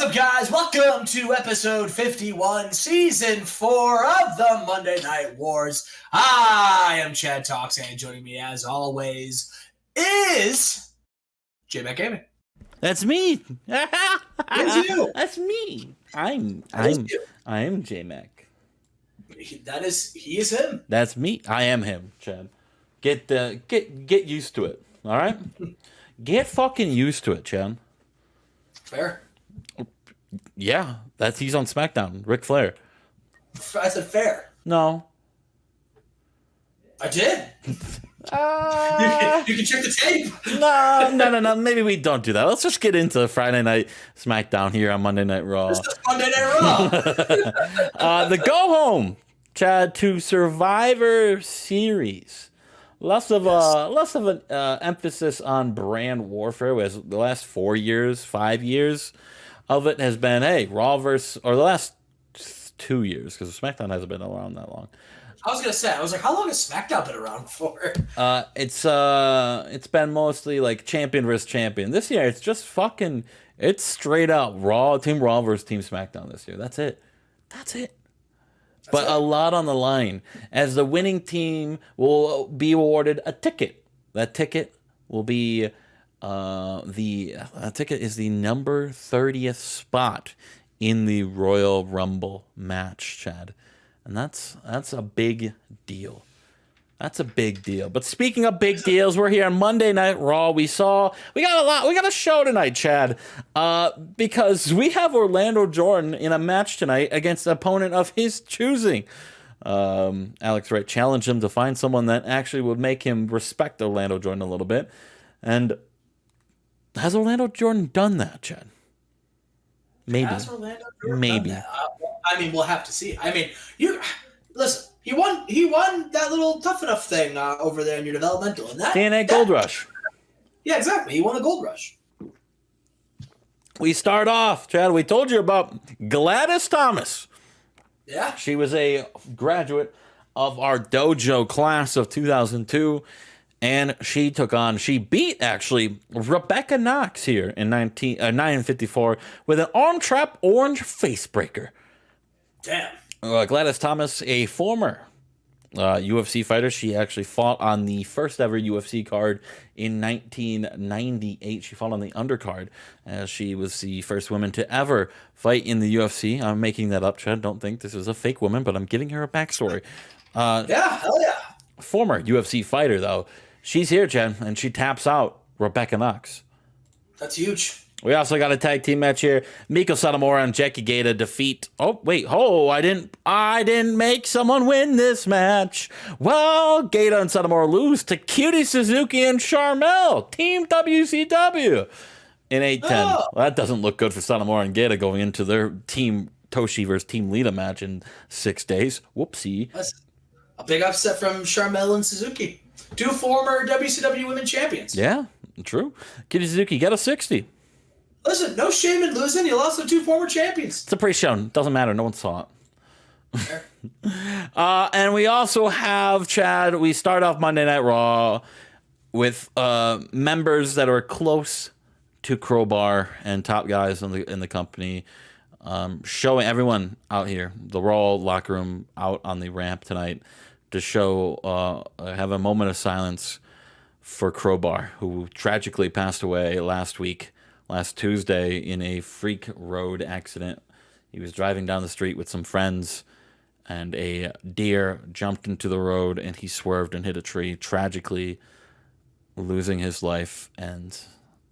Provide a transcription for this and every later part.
up, guys? Welcome to episode 51, season 4 of the Monday Night Wars. I am Chad Talks, and joining me as always is Jmack Gaming. That's me. It's you. That's me. I'm Jmack. He is him. That's me. I am him, Chad. Get used to it. All right? Get fucking used to it, Chad. Fair. Yeah, he's on SmackDown. Ric Flair. I said fair. No. I did. You can check the tape. No. Maybe we don't do that. Let's just get into Friday Night SmackDown here on Monday Night Raw. This is Monday Night Raw. The go home, Chad, to Survivor Series. Less of an emphasis on brand warfare, whereas the last 5 years of it has been, hey, Raw versus, or the last 2 years, because SmackDown hasn't been around that long. I was gonna say, how long has SmackDown been around for? It's been mostly like champion versus champion. This year, it's just it's straight up Team Raw versus Team SmackDown this year. That's it. But a lot on the line, as the winning team will be awarded a ticket. That ticket will be the ticket is the number 30th spot in the Royal Rumble match, Chad, and that's a big deal. That's a big deal. But speaking of big deals, we're here on Monday Night Raw. We got a show tonight, Chad, because we have Orlando Jordan in a match tonight against an opponent of his choosing. Alex Wright challenged him to find someone that actually would make him respect Orlando Jordan a little bit. And has Orlando Jordan done that, Chad? Maybe. Has Orlando Jordan done that? I mean, we'll have to see. I mean, listen. He won that little Tough Enough thing over there in your developmental. And TNA Gold Rush. Yeah, exactly. He won the Gold Rush. We start off, Chad. We told you about Gladys Thomas. Yeah. She was a graduate of our dojo class of 2002. And she beat, actually, Rebecca Knox here in 954 with an arm trap orange face breaker. Damn. Gladys Thomas, a former UFC fighter. She actually fought on the first ever UFC card in 1998. She fought on the undercard, as she was the first woman to ever fight in the UFC. I'm making that up, Chad. Don't think this is a fake woman, but I'm giving her a backstory. Yeah, hell yeah. Former UFC fighter, though. She's here, Chad, and she taps out Rebecca Knox. That's huge. We also got a tag team match here. Miko Satomura and Jackie Gata defeat. I didn't make someone win this match. Well, Gata and Satomura lose to Cutie Suzuki and Charmel, Team WCW, in 8-10. Oh. Well, that doesn't look good for Satomura and Gata going into their Team Toshi versus Team Lita match in 6 days. Whoopsie. That's a big upset from Charmel and Suzuki, 2 former WCW women champions. Yeah, true. Cutie Suzuki got a 60. Listen, no shame in losing. You lost to 2 former champions. It's a pre-show. Doesn't matter. No one saw it. And we also have, Chad, we start off Monday Night Raw with members that are close to Crowbar and top guys in the company, showing everyone out here, the Raw locker room out on the ramp tonight, to have a moment of silence for Crowbar, who tragically passed away last Tuesday in a freak road accident. He was driving down the street with some friends, and a deer jumped into the road, and he swerved and hit a tree, tragically losing his life. And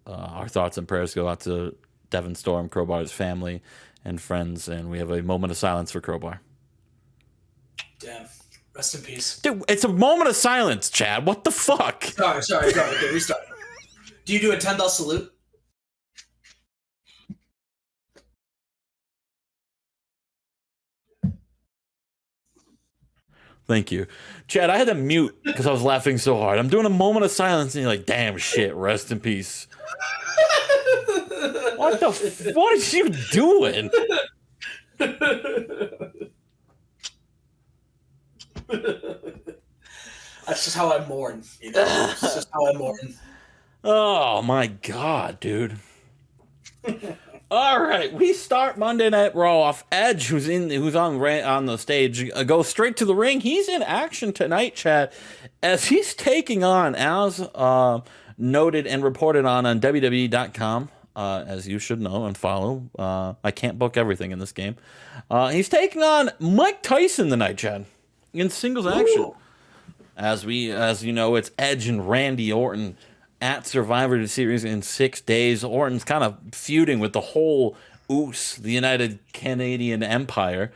our thoughts and prayers go out to Devin Storm, Crowbar's family and friends, and we have a moment of silence for Crowbar. Damn. Rest in peace. Dude, it's a moment of silence, Chad. What the fuck? Sorry. Okay, restart. Do you do a 10-bell salute? Thank you. Chad, I had to mute because I was laughing so hard. I'm doing a moment of silence, and you're like, damn shit, rest in peace. What are you doing? That's just how I mourn. It's just how I mourn. Oh, my God, dude. All right, we start Monday Night Raw off. Edge, who's on the stage, goes straight to the ring. He's in action tonight, Chad, as he's taking on, as noted and reported on WWE.com, as you should know and follow. I can't book everything in this game. He's taking on Mike Tyson tonight, Chad, in singles action. Ooh. As you know, it's Edge and Randy Orton at Survivor Series in 6 days. Orton's kind of feuding with the whole US, the United Canadian Empire.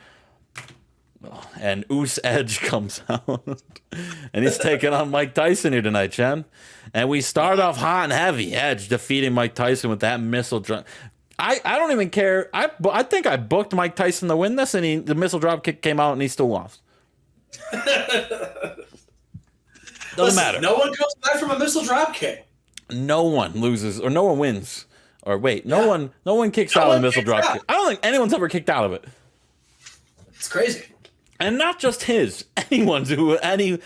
And US Edge comes out. And he's taking on Mike Tyson here tonight, Chen. And we start off hot and heavy. Edge defeating Mike Tyson with that missile drop. I don't even care. I think I booked Mike Tyson to win this, and the missile drop kick came out, and he still lost. Doesn't matter. No one comes back from a missile drop kick. No one loses, or no one wins, or wait, no one kicks out of a missile drop kick. I don't think anyone's ever kicked out of it. It's crazy, and not just his. Anyone's who any. You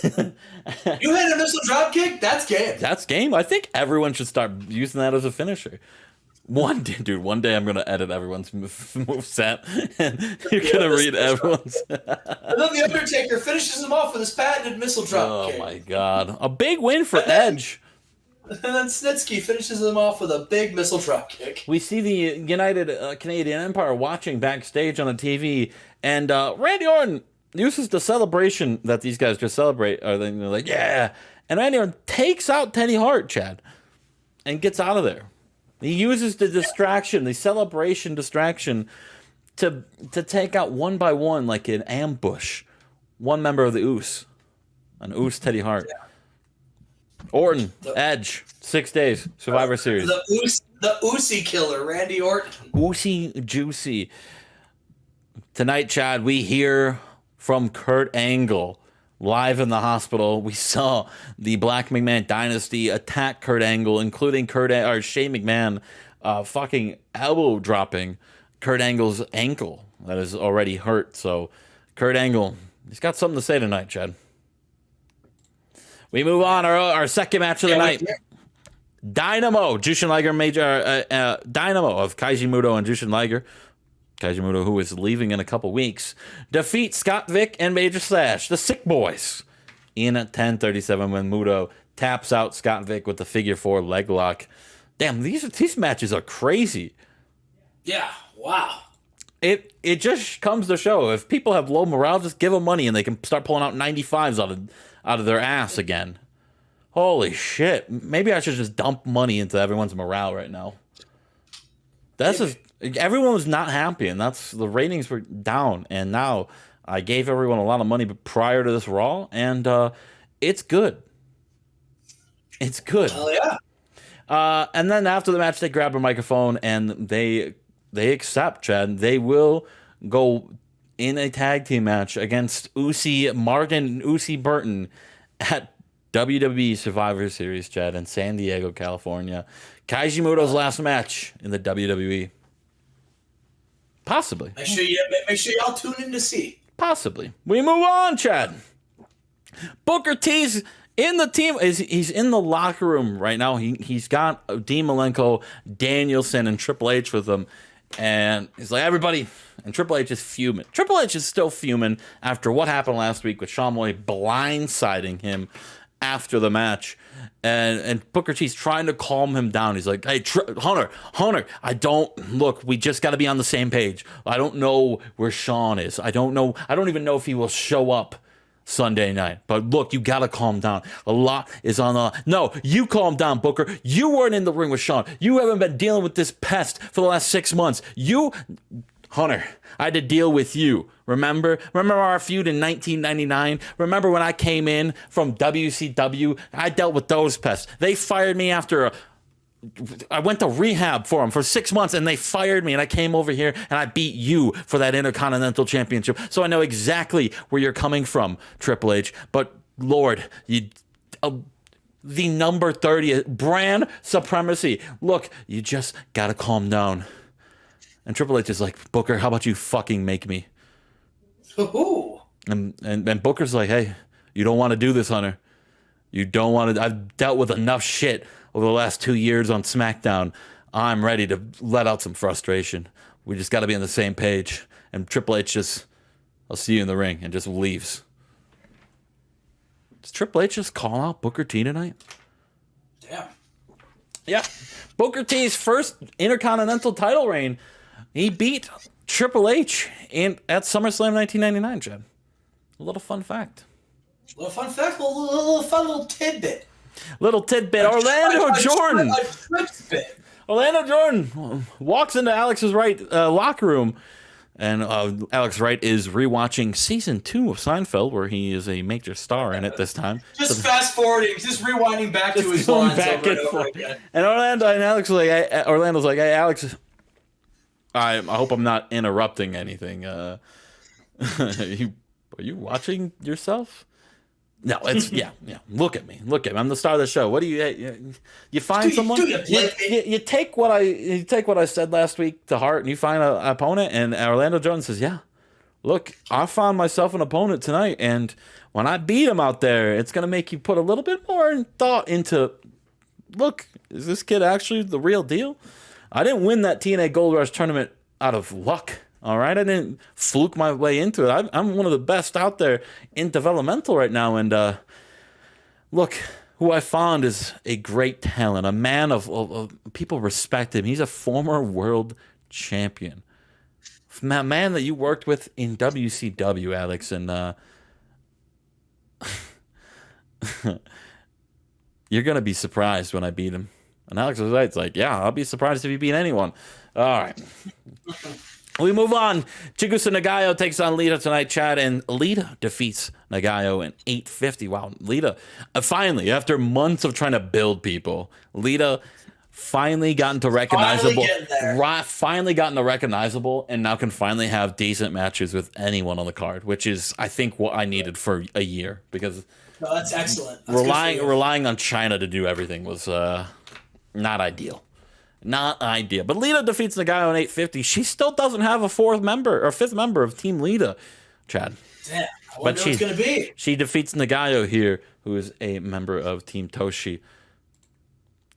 hit a missile drop kick. That's game. That's game. I think everyone should start using that as a finisher. One day I'm gonna edit everyone's move set, and you're gonna read everyone's. And then the Undertaker finishes him off with his patented missile drop kick. Oh my god! A big win for Edge. And then Snitsky finishes him off with a big missile drop kick. We see the United Canadian Empire watching backstage on the TV, and Randy Orton uses the celebration that these guys just celebrate. Or they're like, yeah. And Randy Orton takes out Teddy Hart, Chad, and gets out of there. He uses the distraction, the celebration distraction, to take out one by one, like an ambush, one member of the US, an US Teddy Hart. Yeah. Orton, Edge, 6 days, Survivor Series. The Usi killer, Randy Orton. Usi Juicy. Tonight, Chad, we hear from Kurt Angle live in the hospital. We saw the Black McMahon dynasty attack Kurt Angle, including Shane McMahon fucking elbow dropping Kurt Angle's ankle that is already hurt. So Kurt Angle, he's got something to say tonight, Chad. We move on, our second match of the night. Dynamo, Jushin Liger, Dynamo of Keiji Muto and Jushin Liger. Keiji Muto, who is leaving in a couple weeks, defeat Scott Vick and Major Slash, the Sick Boys, in at 10:37 when Muto taps out Scott Vick with the figure 4 leg lock. Damn, these matches are crazy. Yeah, wow. It just comes to show, if people have low morale, just give them money and they can start pulling out 95s out of their ass again. Holy shit. Maybe I should just dump money into everyone's morale right now. Everyone was not happy, and the ratings were down, and now I gave everyone a lot of money prior to this Raw, and it's good. It's good. Oh yeah. And then after the match, they grab a microphone and they accept, Chad. They will go in a tag team match against Usi Martin and Usi Burton at WWE Survivor Series, Chad, in San Diego, California. Keiji Muto's last match in the WWE. Possibly. Make sure y'all tune in to see. Possibly. We move on, Chad. Booker T's in the team. He's in the locker room right now. He's got Dean Malenko, Danielson, and Triple H with him. And he's like, everybody. And Triple H is fuming. Triple H is still fuming after what happened last week with Sean Moy blindsiding him after the match. And Booker T's trying to calm him down. He's like, hey, Hunter, we just got to be on the same page. I don't know where Sean is. I don't even know if he will show up Sunday night. But look, you got to calm down. A lot is on the... No, you calm down, Booker. You weren't in the ring with Sean. You haven't been dealing with this pest for the last 6 months. Hunter, I had to deal with you. Remember our feud in 1999? Remember when I came in from WCW? I dealt with those pests. They fired me after I went to rehab for them for 6 months, and they fired me, and I came over here and I beat you for that Intercontinental Championship. So I know exactly where you're coming from, Triple H. But Lord, the number 30 brand supremacy. Look, you just gotta calm down. And Triple H is like, Booker, how about you fucking make me? Ooh. And Booker's like, hey, you don't want to do this, Hunter. You don't want to. I've dealt with enough shit over the last 2 years on SmackDown. I'm ready to let out some frustration. We just got to be on the same page. And Triple H just, I'll see you in the ring, and just leaves. Does Triple H just call out Booker T tonight? Damn. Yeah. Booker T's first Intercontinental title reign. He beat Triple H at SummerSlam 1999, Chad. A little fun fact. A little fun fact, little tidbit. Little tidbit. Orlando Jordan. Orlando Jordan walks into Alex's Wright locker room, and Alex Wright is rewatching season 2 of Seinfeld, where he is a major star in it this time. Just fast forwarding, just rewinding back to his lines over and over again. And Orlando's like, hey, Alex, I hope I'm not interrupting anything. Are you watching yourself? No, it's yeah. Look at me. I'm the star of the show. What do you find someone? You take what I said last week to heart, and you find an opponent. And Orlando Jordan says, "Yeah, look, I found myself an opponent tonight, and when I beat him out there, it's gonna make you put a little bit more thought into. Look, is this kid actually the real deal? I didn't win that TNA Gold Rush tournament out of luck." All right, I didn't fluke my way into it. I'm one of the best out there in developmental right now. And look, who I found is a great talent, a man of people respect him. He's a former world champion, a man that you worked with in WCW, Alex. And you're gonna be surprised when I beat him. And Alex was right. It's like, yeah, I'll be surprised if you beat anyone. All right. We move on. Chigusa Nagayo takes on Lita tonight, Chad, and Lita defeats Nagayo in 8:50. Wow, Lita, finally, after months of trying to build people, Lita finally gotten to recognizable. Finally gotten to recognizable, and now can finally have decent matches with anyone on the card, which is, I think, what I needed for a year, because that's excellent. That's relying on China to do everything was not ideal. Not ideal. But Lita defeats Nagayo in 8:50. She still doesn't have a fifth member of Team Lita, Chad. Damn, I wonder what it's going to be. She defeats Nagayo here, who is a member of Team Toshi.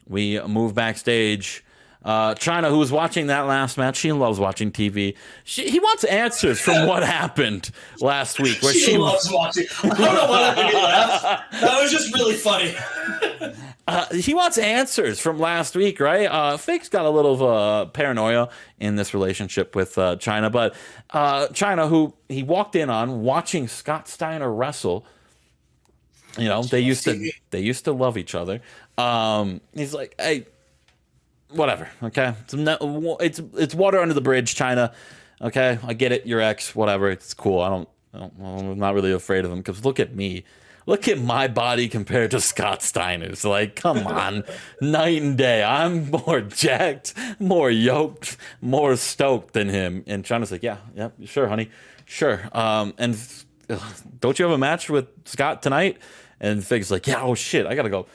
We move backstage. China, who was watching that last match, she loves watching TV. He wants answers from what happened last week. Where she loves watching. I don't know why that made me laugh. That was just really funny. He wants answers from last week, right? Fake's got a little paranoia in this relationship with China, but China, who he walked in on watching Scott Steiner wrestle, you know, they used to love each other. He's like, hey, whatever, okay? It's water under the bridge, China. Okay, I get it. Your ex, whatever. It's cool. I'm not really afraid of him, because look at me. Look at my body compared to Scott Steiner's. Like, come on, night and day. I'm more jacked, more yoked, more stoked than him. And China's like, yeah, sure, honey, sure. And don't you have a match with Scott tonight? And Fig's like, yeah, oh shit, I gotta go.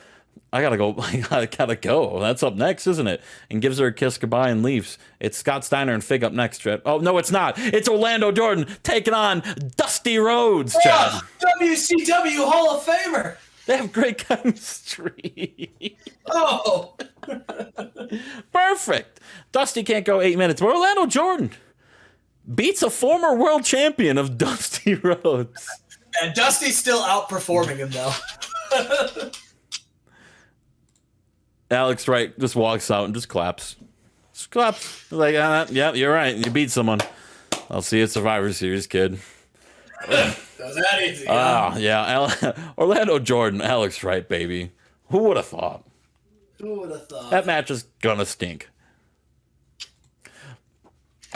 I gotta go. That's up next, isn't it? And gives her a kiss goodbye and leaves. It's Scott Steiner and Fig up next, Chad. Oh, no, it's not. It's Orlando Jordan taking on Dusty Rhodes, Chad. WCW Hall of Famer. They have great chemistry. Oh. Perfect. Dusty can't go 8 minutes, but Orlando Jordan beats a former world champion of Dusty Rhodes. And Dusty's still outperforming him, though. Alex Wright just walks out and just claps. Just claps. Like, yeah, you're right. You beat someone. I'll see you at Survivor Series, kid. That was that easy. Yeah. Orlando Jordan, Alex Wright, baby. Who would have thought? Who would have thought? That match is gonna stink.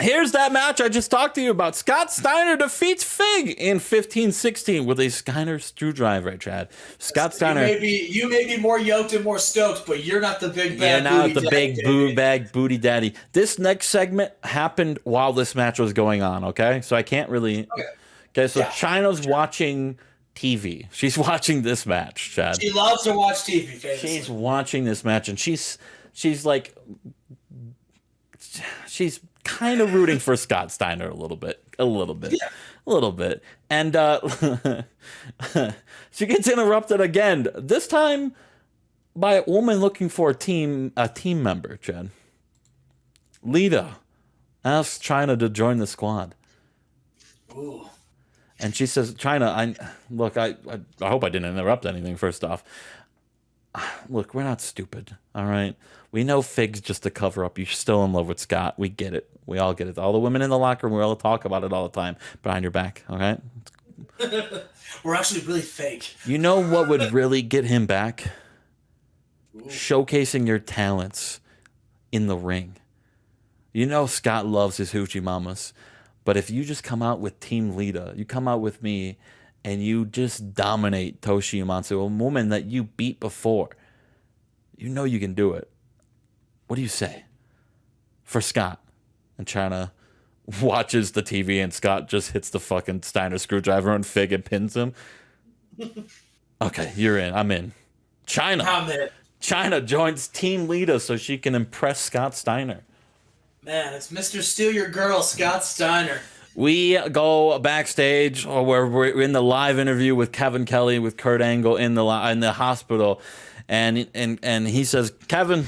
Here's that match I just talked to you about. Scott Steiner defeats Fig in 15-16 with a Steiner screwdriver, Chad. Scott Steiner. You may be more yoked and more stoked, but you're not the big bad booty daddy. This next segment happened while this match was going on, okay? So I can't really... Okay, so yeah. China's watching TV. She's watching this match, Chad. She loves to watch TV, famously. She's watching this match, and she's like... She's kind of rooting for Scott Steiner a little bit. And she gets interrupted again, this time by a woman looking for a team member, Chad. Lita asks China to join the squad. Ooh. And she says, China, I hope I didn't interrupt anything, first off. Look, we're not stupid, all right? We know Fig's just a cover-up. You're still in love with Scott. We get it. We all get it. All the women in the locker room, we all talk about it all the time behind your back, all right? We're actually really fake. You know what would really get him back? Ooh. Showcasing your talents in the ring. You know Scott loves his hoochie mamas. But if you just come out with Team Lita, you come out with me, and you just dominate Toshi Uematsu, a woman that you beat before, you know you can do it. What do you say? For Scott. And China watches the TV, and Scott just hits the fucking Steiner screwdriver on Fig and pins him. Okay, you're in. I'm in. China. I'm in. China joins Team Lita so she can impress Scott Steiner. Man, it's Mr. Steal Your Girl, Scott Steiner. We go backstage, or we're in the live interview with Kevin Kelly, with Kurt Angle in the hospital, and he says, Kevin,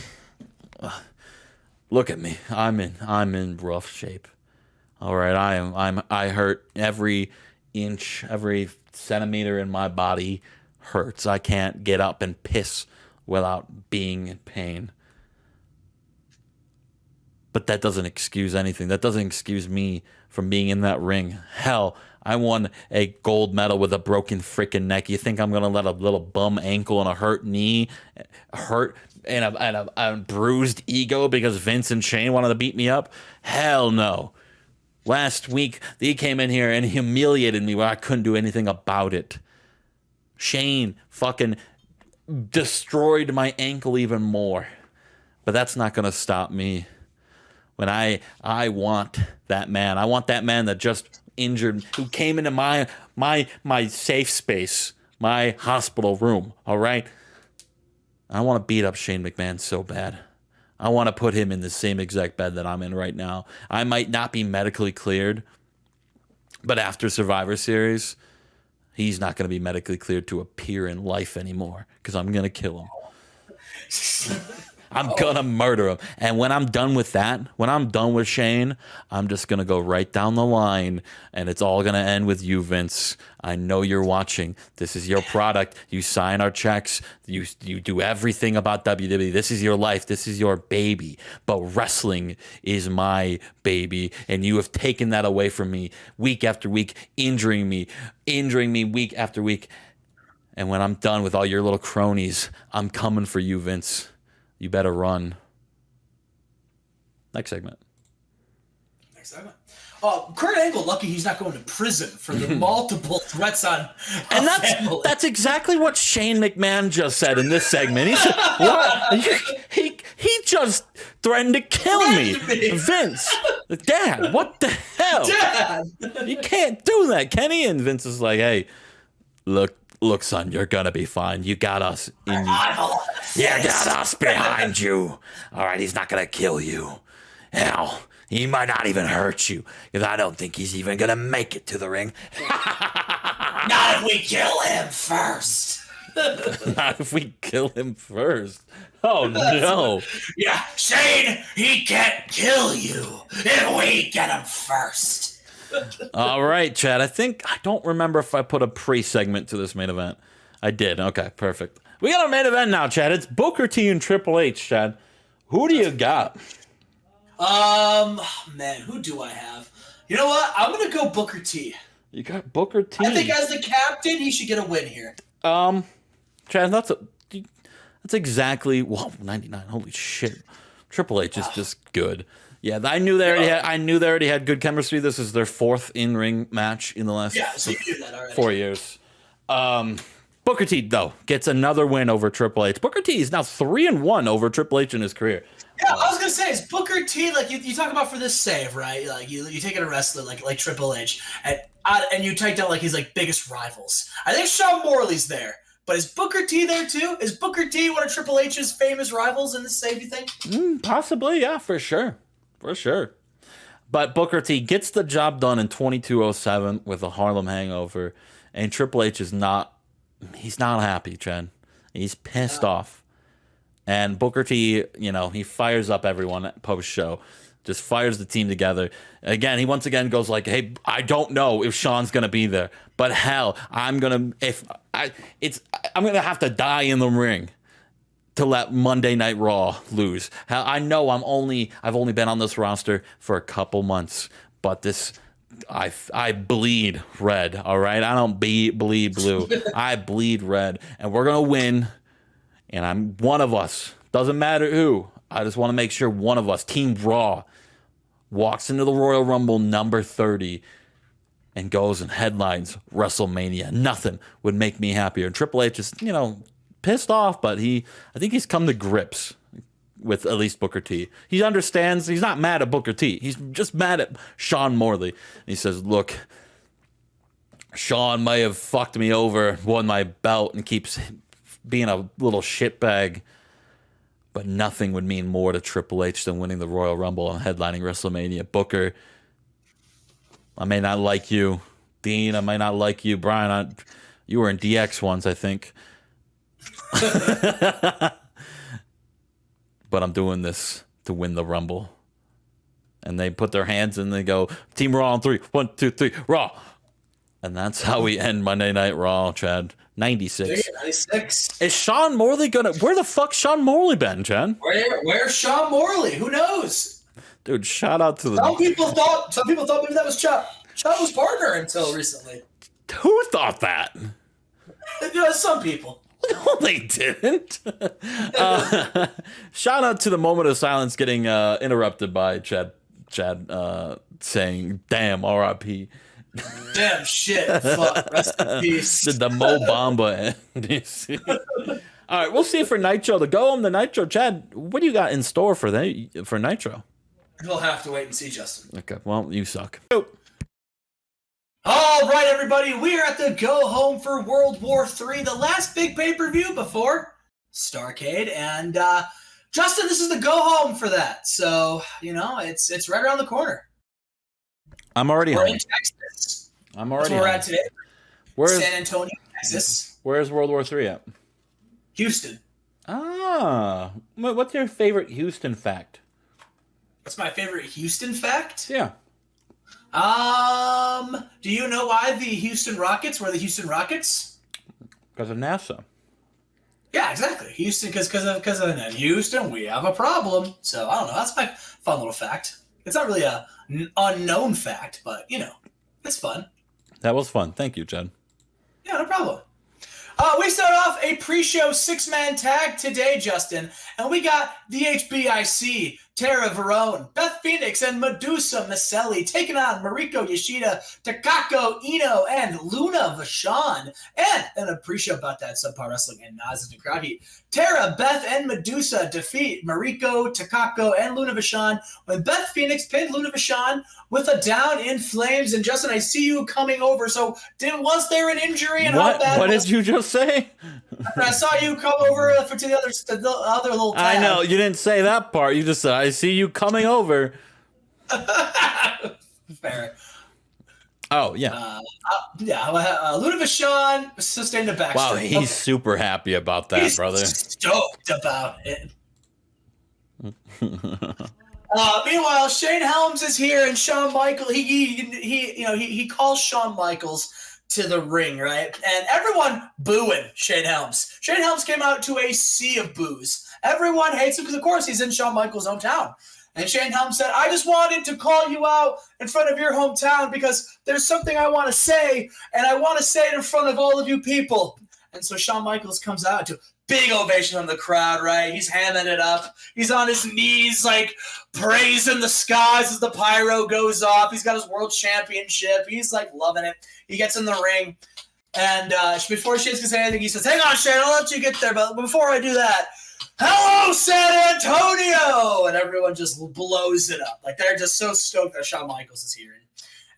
look at me. I'm in rough shape. All right, I hurt. Every inch, every centimeter in my body hurts. I can't get up and piss without being in pain. But that doesn't excuse anything. That doesn't excuse me from being in that ring. Hell, I won a gold medal with a broken freaking neck. You think I'm going to let a little bum ankle and a hurt knee hurt and a bruised ego because Vince and Shane wanted to beat me up? Hell no. Last week, they came in here and humiliated me where I couldn't do anything about it. Shane fucking destroyed my ankle even more. But that's not going to stop me. When I want that man. I want that man that just injured, who came into my safe space, my hospital room, all right? I want to beat up Shane McMahon so bad. I want to put him in the same exact bed that I'm in right now. I might not be medically cleared, but after Survivor Series, he's not going to be medically cleared to appear in life anymore because I'm going to kill him. I'm going to murder him. And when I'm done with that, when I'm done with Shane, I'm just going to go right down the line, and it's all going to end with you, Vince. I know you're watching. This is your product. You sign our checks. You do everything about WWE. This is your life. This is your baby. But wrestling is my baby, and you have taken that away from me week after week, injuring me week after week. And when I'm done with all your little cronies, I'm coming for you, Vince. You better run. Next segment. Kurt Angle, lucky he's not going to prison for the multiple threats on and family. That's exactly what Shane McMahon just said in this segment. He said, "What? He just threatened to kill me, Vince. Dad, what the hell? Dad, you can't do that, Kenny." And Vince is like, "Hey, look, son, you're gonna be fine. You got us in you. You got us behind you. All right, he's not gonna kill you. Hell, he might not even hurt you, because I don't think he's even gonna make it to the ring." Not if we kill him first. Not if we kill him first. Oh no. Yeah, Shane, he can't kill you if we get him first. All right, Chad. I don't remember if I put a pre-segment to this main event. I did. Okay, perfect. We got our main event now, Chad. It's Booker T and Triple H, Chad. Who do you got? Man, who do I have? You know what? I'm gonna go Booker T. You got Booker T. I think as the captain, he should get a win here. Chad, that's exactly 99. Holy shit. Triple H is just good. Yeah, I knew they already had good chemistry. This is their fourth in-ring match in the last so you knew that already. 4 years. Booker T, though, gets another win over Triple H. Booker T is now 3-1 over Triple H in his career. Yeah, I was gonna say, is Booker T, like you talk about for this save, right? Like you take in a wrestler like Triple H, and you typed out like his like biggest rivals. I think Sean Morley's there. But is Booker T there too? Is Booker T one of Triple H's famous rivals in this save, you think? Possibly, yeah, for sure. For sure. But Booker T gets the job done in 2207 with a Harlem Hangover, and Triple H is not happy, Chad. He's pissed off. And Booker T, he fires up everyone at post-show. just fires the team together. Again, he once again goes like, "Hey, I don't know if Sean's gonna be there, but hell, I'm gonna have to die in the ring to let Monday Night Raw lose. Hell, I know I've only been on this roster for a couple months, but I bleed red. All right, I don't bleed blue. I bleed red, and we're gonna win. And I'm one of us. Doesn't matter who. I just want to make sure one of us, Team Raw, walks into the Royal Rumble number 30 and goes and headlines WrestleMania. Nothing would make me happier. And Triple H is, pissed off, but I think he's come to grips with at least Booker T. He understands. He's not mad at Booker T. He's just mad at Sean Morley. He says, look, Sean may have fucked me over, won my belt, and keeps being a little shitbag, but nothing would mean more to Triple H than winning the Royal Rumble and headlining WrestleMania. Booker, I may not like you. Dean, I may not like you. Brian, you were in DX once, I think. But I'm doing this to win the Rumble. And they put their hands in and they go, Team Raw on 3. 1, 2, 3, Raw. And that's how we end Monday Night Raw, Chad. 96. 96. Is Sean Morley gonna... Where the fuck's Sean Morley been, Chad? Where's Sean Morley? Who knows? Dude, shout out to the... Some people thought maybe that was Chuck's partner until recently. Who thought that? Some people. No, they didn't. Shout out to the moment of silence getting interrupted by Chad saying, damn, R.I.P. Damn shit. Fuck. Rest in peace. The Mo Bamba NBC. All right, we'll see for Nitro. To go home the Nitro. Chad, what do you got in store for Nitro? We'll have to wait and see, Justin. Okay, well, you suck. All right, everybody. We are at the go home for World War III, the last big pay-per-view before Starrcade. And Justin, this is the go home for that. So, it's right around the corner. I'm already We're home. in Texas. I'm already That's where we're home. at today. San Antonio, Texas. Where's World War III at? Houston. Ah. What's your favorite Houston fact? What's my favorite Houston fact? Yeah. Do you know why the Houston Rockets were the Houston Rockets? Because of NASA. Yeah, exactly. Houston, because of Houston, we have a problem. So I don't know. That's my fun little fact. It's not really a unknown fact, but it's fun. That was fun. Thank you, Jen. Yeah, no problem. We start off a pre-show 6-man tag today, Justin, and we got the HBIC, Tara Verone, Beth Phoenix, and Medusa Maselli taking on Mariko Yoshida, Takako Ino, and Luna Vachon. And then a pre-show about that subpar wrestling and Nas and the crowd heat. Tara, Beth, and Medusa defeat Mariko, Takako, and Luna Vachon when Beth Phoenix pinned Luna Vachon with a down in flames. And Justin, I see you coming over. So was there an injury? And what? How bad What did you just say? I saw you come over to the other little tab. I know, you didn't say that part. You just said, I see you coming over. Fair. Oh, yeah. Luna Vachon sustained a backstroke. Wow, he's super happy about that, He's brother. stoked about it. Meanwhile, Shane Helms is here, and Shawn Michaels. He calls Shawn Michaels to the ring, right? And everyone booing Shane Helms. Shane Helms came out to a sea of boos. Everyone hates him because, of course, he's in Shawn Michaels' hometown. And Shane Helms said, I just wanted to call you out in front of your hometown because there's something I want to say, and I want to say it in front of all of you people. And so Shawn Michaels comes out to big ovation from the crowd, right? He's hamming it up. He's on his knees, like, praising the skies as the pyro goes off. He's got his world championship. He's, like, loving it. He gets in the ring. And before Shane's going to say anything, he says, hang on, Shane, I'll let you get there. But before I do that, hello, San Antonio! And everyone just blows it up. Like, they're just so stoked that Shawn Michaels is here.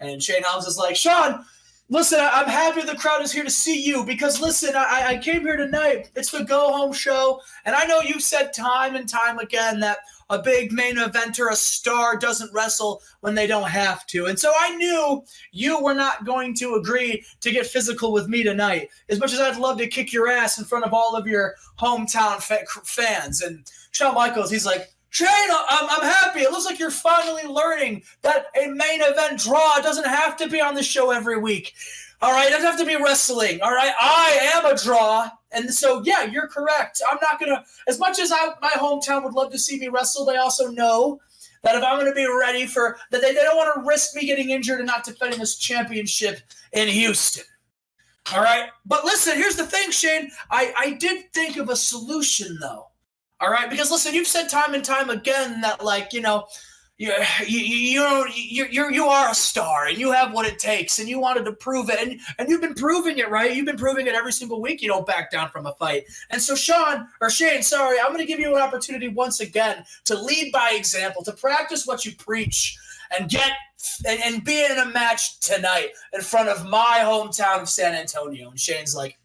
And Shane Helms is like, Shawn, listen, I'm happy the crowd is here to see you because, listen, I came here tonight. It's the go-home show, and I know you've said time and time again that a big main eventer, a star, doesn't wrestle when they don't have to. And so I knew you were not going to agree to get physical with me tonight, as much as I'd love to kick your ass in front of all of your hometown fans. And Shawn Michaels, he's like, Shane, I'm happy. It looks like you're finally learning that a main event draw doesn't have to be on the show every week. All right, it doesn't have to be wrestling. All right, I am a draw. And so, yeah, you're correct. I'm not going to, as much as my hometown would love to see me wrestle, they also know that if I'm going to be ready for, that they don't want to risk me getting injured and not defending this championship in Houston. All right, but listen, here's the thing, Shane. I did think of a solution, though. All right, because listen, you've said time and time again that, like, you are a star and you have what it takes and you wanted to prove it and you've been proving it, right? You've been proving it every single week. You don't back down from a fight. And so Shane, I'm going to give you an opportunity once again to lead by example, to practice what you preach and be in a match tonight in front of my hometown of San Antonio. And Shane's like,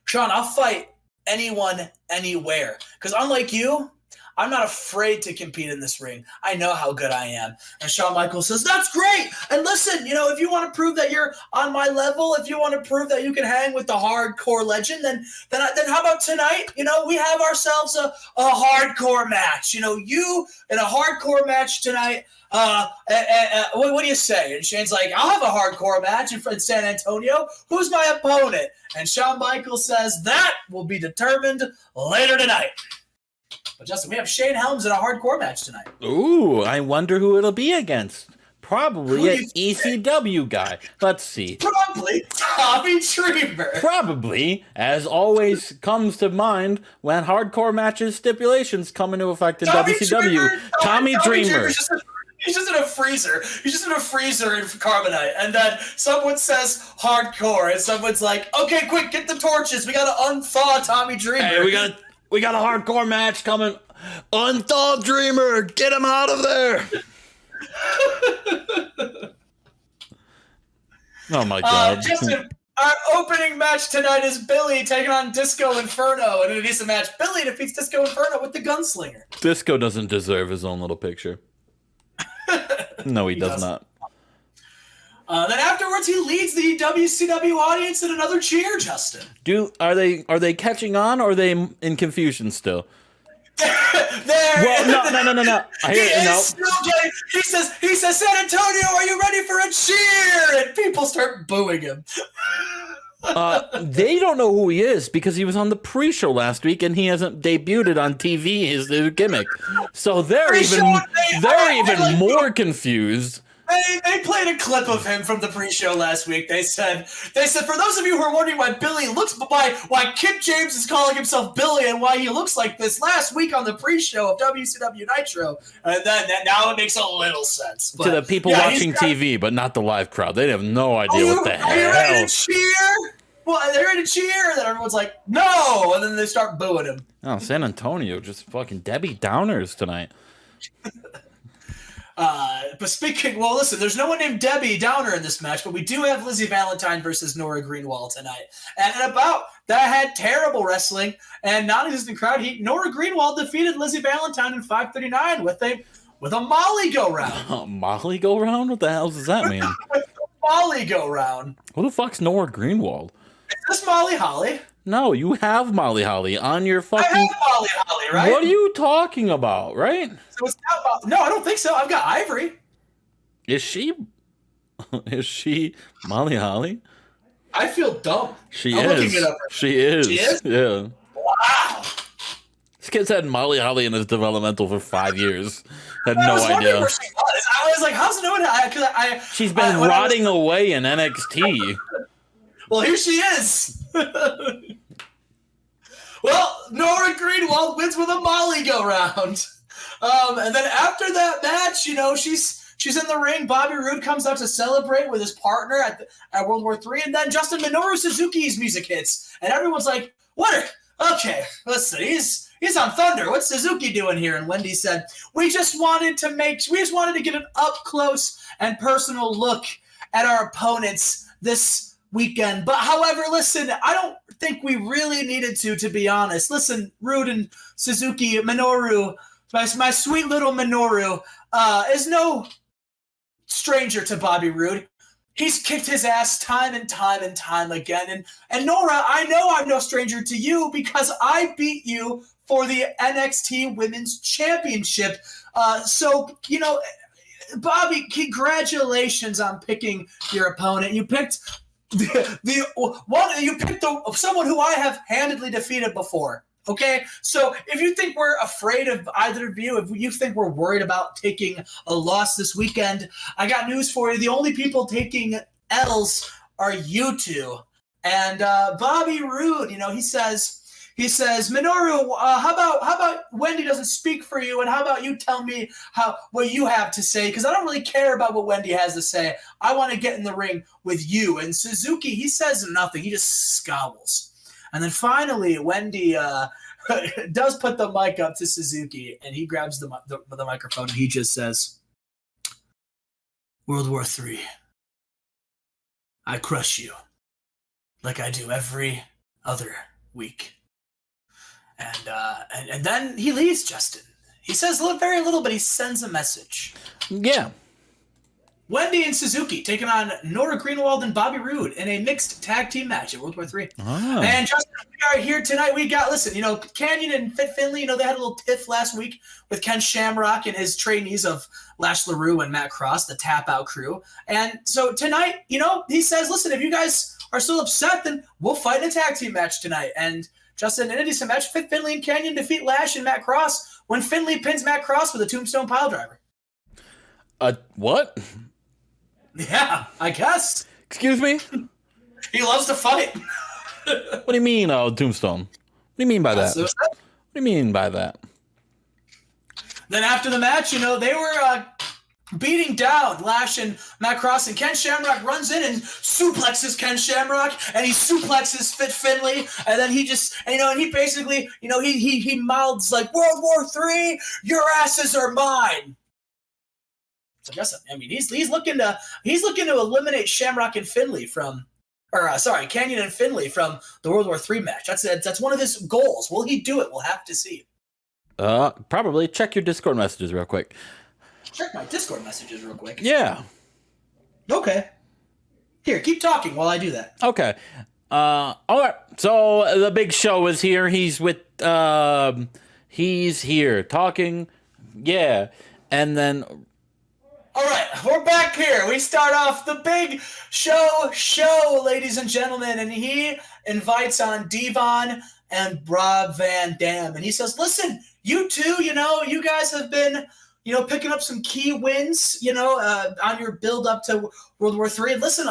Sean, I'll fight anyone, anywhere. Because unlike you, I'm not afraid to compete in this ring. I know how good I am. And Shawn Michaels says, that's great. And listen, if you want to prove that you're on my level, if you want to prove that you can hang with the hardcore legend, then how about tonight? We have ourselves a hardcore match. You in a hardcore match tonight. What do you say? And Shane's like, I'll have a hardcore match in San Antonio. Who's my opponent? And Shawn Michaels says, that will be determined later tonight. But Justin, we have Shane Helms in a hardcore match tonight. Ooh, I wonder who it'll be against. Probably an ECW guy. Let's see. Probably Tommy Dreamer. Probably, as always comes to mind when hardcore matches stipulations come into effect in WCW. Tommy Dreamer. He's just in a freezer. He's just in a freezer in Carbonite. And then someone says hardcore. And someone's like, okay, quick, get the torches. We got to unthaw Tommy Dreamer. Hey, we got a hardcore match coming. Unthaw Dreamer. Get him out of there. Oh, my God. Justin, our opening match tonight is Billy taking on Disco Inferno. And it is a match. Billy defeats Disco Inferno with the Gunslinger. Disco doesn't deserve his own little picture. No, he does not. Then afterwards, he leads the WCW audience in another cheer, Justin. Are they catching on, or are they in confusion still? No. He says, San Antonio, are you ready for a cheer? And people start booing him. They don't know who he is because he was on the pre-show last week and he hasn't debuted on TV, his new gimmick. So they're even more confused. They played a clip of him from the pre-show last week. They said, for those of you who are wondering why Kip James is calling himself Billy and why he looks like this, last week on the pre-show of WCW Nitro, and then now it makes a little sense. But, to the people watching TV, but not the live crowd. They have no idea what the hell. Are you ready to cheer? Well, they're ready to cheer, and then everyone's like, no! And then they start booing him. Oh, San Antonio, just fucking Debbie Downers tonight. But listen, there's no one named Debbie Downer in this match, but we do have Lizzie Valentine versus Nora Greenwald tonight. And about that had terrible wrestling and non-existent crowd heat. Nora Greenwald defeated Lizzie Valentine in 5:39 with a Molly go round. Molly go round? What the hell does that mean? Molly go round. Who the fuck's Nora Greenwald? Is this Molly Holly? No, you have Molly Holly on your fucking... I have Molly Holly, right? What are you talking about, right? So it's not... No, I don't think so. I've got Ivory. Is she Molly Holly? I feel dumb. She is. She is? Yeah. Wow. This kid's had Molly Holly in his developmental for 5 years. Had no idea. Where she was. I was like, how's no one... She's been rotting away in NXT. Well, here she is. Well, Nora Greenwald wins with a Molly go round. And then after that match, she's in the ring. Bobby Roode comes out to celebrate with his partner at World War III. And then Justin Minoru Suzuki's music hits. And everyone's like, okay, listen, he's on Thunder. What's Suzuki doing here? And Wendy said, we just wanted to get an up close and personal look at our opponents this weekend. But however, listen, I don't think we really needed to be honest. Listen, Roode and Suzuki, Minoru, my sweet little Minoru, is no stranger to Bobby Roode. He's kicked his ass time and time and time again. And Nora, I know I'm no stranger to you because I beat you for the NXT Women's Championship. So, Bobby, congratulations on picking your opponent. You picked someone who I have handedly defeated before. Okay, so if you think we're afraid of either of you, if you think we're worried about taking a loss this weekend, I got news for you. The only people taking L's are you two. And Bobby Roode, he says, Minoru, how about Wendy doesn't speak for you, and how about you tell me what you have to say? Because I don't really care about what Wendy has to say. I want to get in the ring with you. And Suzuki, he says nothing. He just scowls. And then finally, Wendy does put the mic up to Suzuki, and he grabs the microphone, and he just says, World War III, I crush you like I do every other week. And then he leaves, Justin. He says very little, but he sends a message. Yeah. Wendy and Suzuki taking on Nora Greenwald and Bobby Roode in a mixed tag team match at World War III. Oh. And Justin, we are here tonight. We got, Canyon and Fit Finley, they had a little tiff last week with Ken Shamrock and his trainees of Lash LaRue and Matt Cross, the Tap Out crew. And so tonight, he says, listen, if you guys are still upset, then we'll fight in a tag team match tonight. And Justin, in a decent match, Fit Finley and Canyon defeat Lash and Matt Cross when Finley pins Matt Cross with a tombstone piledriver. What? Yeah, I guess. Excuse me? He loves to fight. What do you mean, tombstone? What do you mean by that? What do you mean by that? Then after the match, they were beating down Lash and Matt Cross, and Ken Shamrock runs in and suplexes Ken Shamrock, and he suplexes Fit Finley, and then he just, and he basically, he mouths like, World War III, your asses are mine. So he's looking to eliminate Shamrock and Finley Canyon and Finley from the World War III match. That's one of his goals. Will he do it? We'll have to see. Probably. Check your Discord messages real quick. Check my Discord messages real quick. Yeah. Okay. Here, keep talking while I do that. Okay. All right. So the Big Show is here. He's here talking. Yeah. And then... All right, we're back here. We start off the Big Show, ladies and gentlemen, and he invites on Devon and Rob Van Dam, and he says, listen, you two, you guys have been, picking up some key wins, on your build up to World War III. Listen,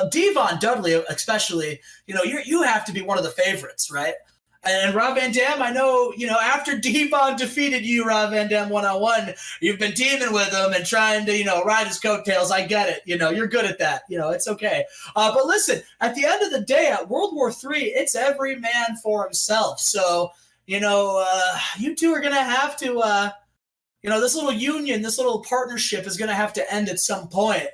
Devon Dudley, especially, you have to be one of the favorites, right? And Rob Van Dam, I know, after Devon defeated you, Rob Van Dam, one-on-one, you've been teaming with him and trying to, ride his coattails. I get it. You're good at that. It's okay. But listen, at the end of the day, at World War III, it's every man for himself. So, you two are going to have to, this little union, this little partnership is going to have to end at some point.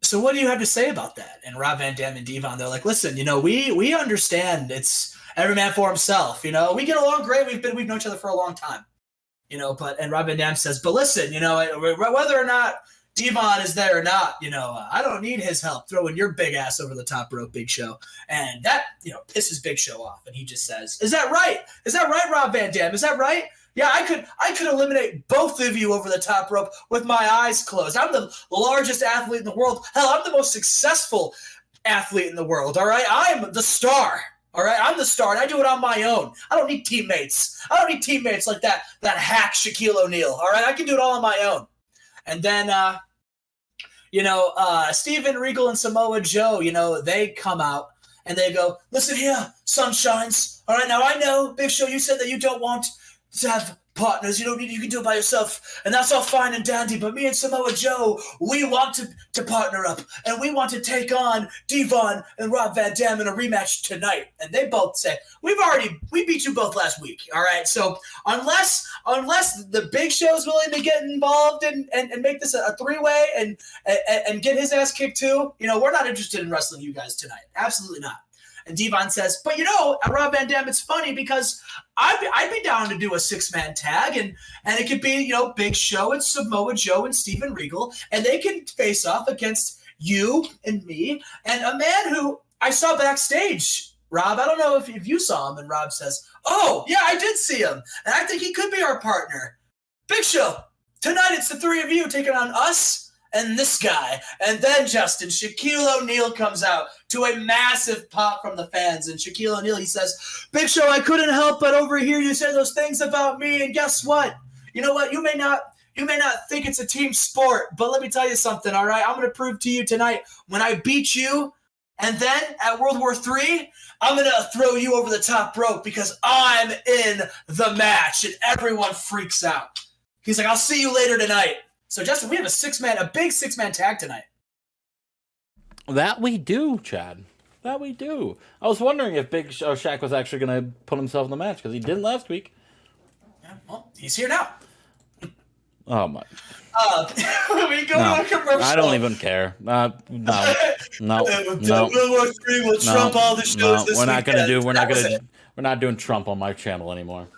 So what do you have to say about that? And Rob Van Dam and Devon, they're like, listen, we understand it's every man for himself. We get along great. We've known each other for a long time. And Rob Van Dam says, but listen, whether or not Devon is there or not, I don't need his help throwing your big ass over the top rope, Big Show. And that, pisses Big Show off. And he just says, is that right? Is that right, Rob Van Dam? Is that right? Yeah, I could eliminate both of you over the top rope with my eyes closed. I'm the largest athlete in the world. Hell, I'm the most successful athlete in the world, all right? I'm the star, all right? I'm the star, and I do it on my own. I don't need teammates. I don't need teammates like that hack Shaquille O'Neal, all right? I can do it all on my own. And then, Steven Regal and Samoa Joe, they come out, and they go, listen here, sunshines, all right? Now, I know, Big Show, you said that you don't want to have partners. You can do it by yourself, and that's all fine and dandy, but me and Samoa Joe, we want to partner up, and we want to take on Devon and Rob Van Dam in a rematch tonight. And they both say, we beat you both last week, all right? So unless the Big Show's willing to get involved and make this a three-way and get his ass kicked too, we're not interested in wrestling you guys tonight. Absolutely not. And Devon says, but Rob Van Dam, it's funny because I'd be down to do a 6-man tag, and it could be, Big Show and Samoa Joe and Steven Regal, and they can face off against you and me and a man who I saw backstage Rob, I don't know if you saw him. And Rob says, oh, yeah, I did see him. And I think he could be our partner. Big Show, tonight it's the three of you taking on us and this guy. And then, Justin, Shaquille O'Neal comes out to a massive pop from the fans. And Shaquille O'Neal, he says, Big Show, I couldn't help but overhear you say those things about me. And guess what? You know what? You may not think it's a team sport, but let me tell you something, all right? I'm going to prove to you tonight when I beat you, and then at World War III, I'm going to throw you over the top rope because I'm in the match, and everyone freaks out. He's like, I'll see you later tonight. So, Justin, we have a big six-man tag tonight. That we do, Chad. That we do. I was wondering if Big Shaq was actually going to put himself in the match, because he didn't last week. Yeah, well, he's here now. Oh, my. We go to a commercial. I don't even care. No. World War III will trump all the shows this weekend. We're not doing Trump on my channel anymore.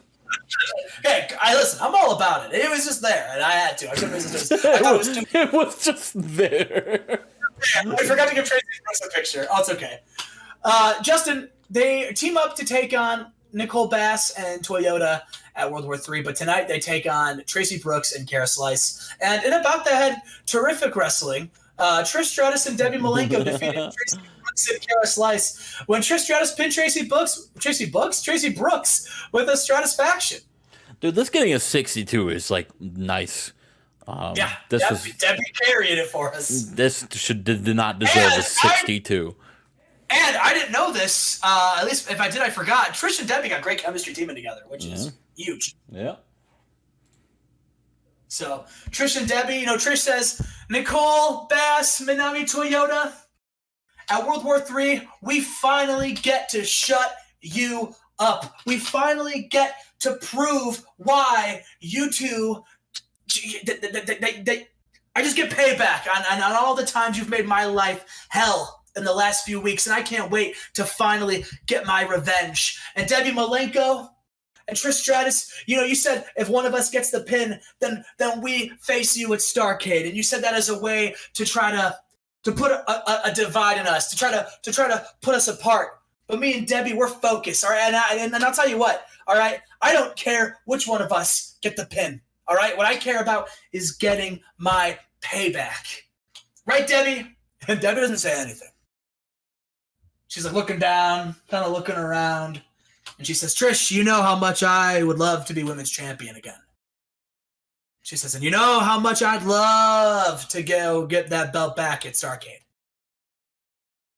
Hey, listen, I'm all about it. It was just there, and I had to. I couldn't resist. It was just there. Yeah, I forgot to give Tracy Brooks a picture. Oh, it's okay. Justin, they team up to take on Nicole Bass and Toyota at World War III, but tonight they take on Tracy Brooks and Kara Slice. And in About the Head, terrific wrestling. Trish Stratus and Debbie Malenko defeated Tracy Brooks and Kara Slice when Trish Stratus pinned Tracy Brooks with a Stratusfaction. Dude, this getting a 62 is like nice. Debbie carried it for us. This did not deserve a 62. And I didn't know this. At least if I did, I forgot. Trish and Debbie got great chemistry teaming together, which is huge. Yeah. So Trish and Debbie, Trish says, Nicole, Bass, Minami, Toyota. At World War III, we finally get to shut you up. We finally get to prove why you two, I just get payback on all the times you've made my life hell in the last few weeks, and I can't wait to finally get my revenge. And Debbie Malenko and Trish Stratus, you said if one of us gets the pin, then we face you at Starrcade, and you said that as a way to try to put a divide in us, to try to put us apart. But me and Debbie, we're focused, all right? And I'll tell you what, all right? I don't care which one of us get the pin, all right? What I care about is getting my payback. Right, Debbie? And Debbie doesn't say anything. She's like looking down, kind of looking around. And she says, Trish, you know how much I would love to be women's champion again. She says, and you know how much I'd love to go get that belt back at Starrcade.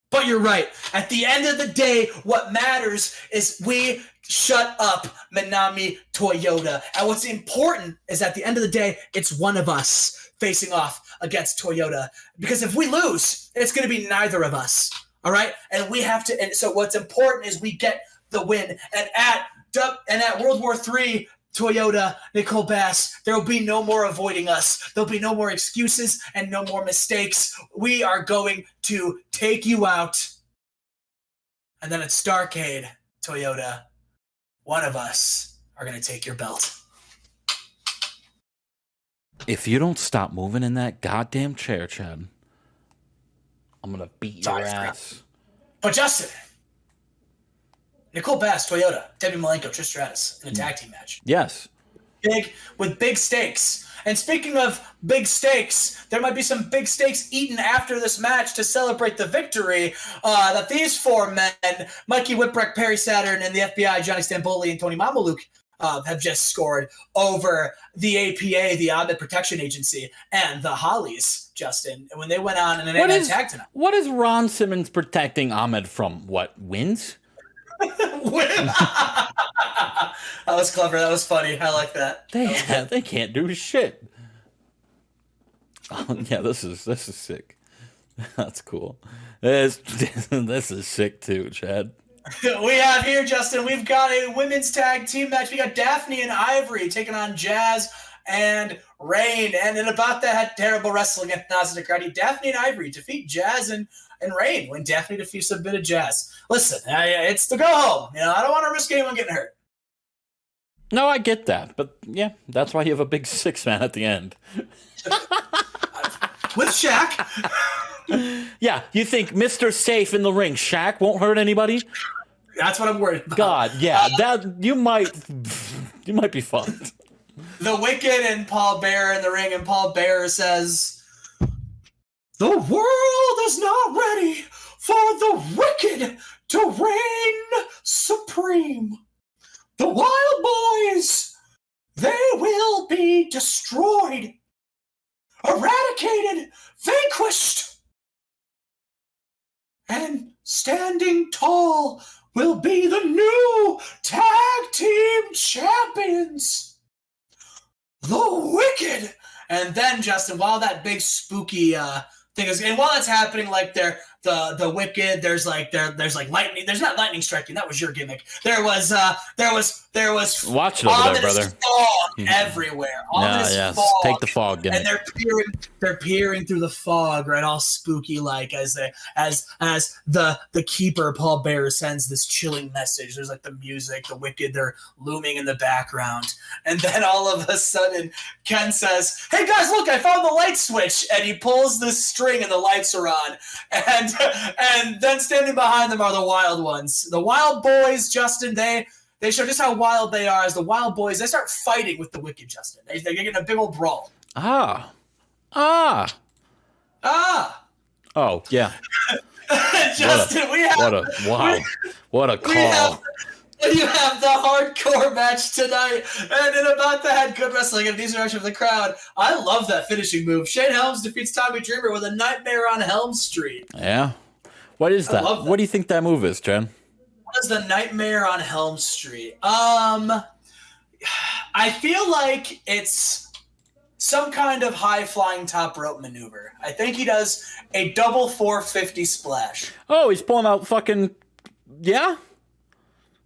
But you're right. At the end of the day, what matters is we shut up Minami Toyota. And what's important is at the end of the day, it's one of us facing off against Toyota. Because if we lose, it's going to be neither of us. All right? And we have to. And so what's important is we get the win. And at World War III, Toyota, Nicole Bass, there will be no more avoiding us. There'll be no more excuses and no more mistakes. We are going to take you out. And then at Starrcade, Toyota, one of us are going to take your belt. If you don't stop moving in that goddamn chair, Chad, I'm going to beat your ass. But Justin, Nicole Bass, Toyota, Debbie Malenko, Trish Stratus in a tag team match. Yes. With big stakes. And speaking of big stakes, there might be some big stakes eaten after this match to celebrate the victory that these four men, Mikey Whipwreck, Perry Saturn, and the FBI, Johnny Stamboli, and Tony Mamaluke, have just scored over the APA, the Ahmed Protection Agency, and the Hollies, Justin, when they went on in an 8-man tag tonight. What is Ron Simmons protecting Ahmed from? What, wins? That was clever. That was funny. I like that. They can't do shit. Oh, yeah, this is sick. That's cool. This is sick too, Chad. We have here, Justin. We've got a women's tag team match. We got Daphne and Ivory taking on Jazz and Rain. And in About That terrible wrestling against Nazi Nakaradi, Daphne and Ivory defeat Jazz and Rain when Daphne defeats a bit of Jazz. Listen, it's the go home. I don't want to risk anyone getting hurt. No, I get that. But yeah, that's why you have a big 6-man at the end. With Shaq. Yeah, you think Mr. Safe in the ring, Shaq won't hurt anybody? That's what I'm worried about. God, yeah, that you might be fucked. The Wicked and Paul Bearer in the ring, and Paul Bearer says, "The world is not ready for the Wicked to reign supreme. The Wild Boys, they will be destroyed, eradicated, vanquished. And standing tall will be the new tag team champions, the Wicked." And then, Justin, while that big spooky thing is, and while that's happening, like the Wicked, there's like lightning. There's not lightning striking. That was your gimmick. There was Watch it over there, brother. Fog everywhere. Fog. Take the fog, and they're peering through the fog, right? All spooky, like as the keeper Paul Bearer sends this chilling message. There's like the music, the Wicked, they're looming in the background, and then all of a sudden Ken says, "Hey guys, look! I found the light switch!" And he pulls this string, and the lights are on, and then standing behind them are the Wild Ones, the Wild Boys. Justin, they show just how wild they are. As the Wild Boys, they start fighting with the Wicked. Justin, they get in a big old brawl. Oh yeah. Justin, what a call. You have the hardcore match tonight, and in about to have good wrestling and a decent reaction from the crowd. I love that finishing move. Shane Helms defeats Tommy Dreamer with a Nightmare on Helm Street. Yeah. What is that? What do you think that move is, Jen? What is the Nightmare on Helm Street? I feel like it's some kind of high-flying top rope maneuver. I think he does a double 450 splash. Oh, he's pulling out fucking... Yeah?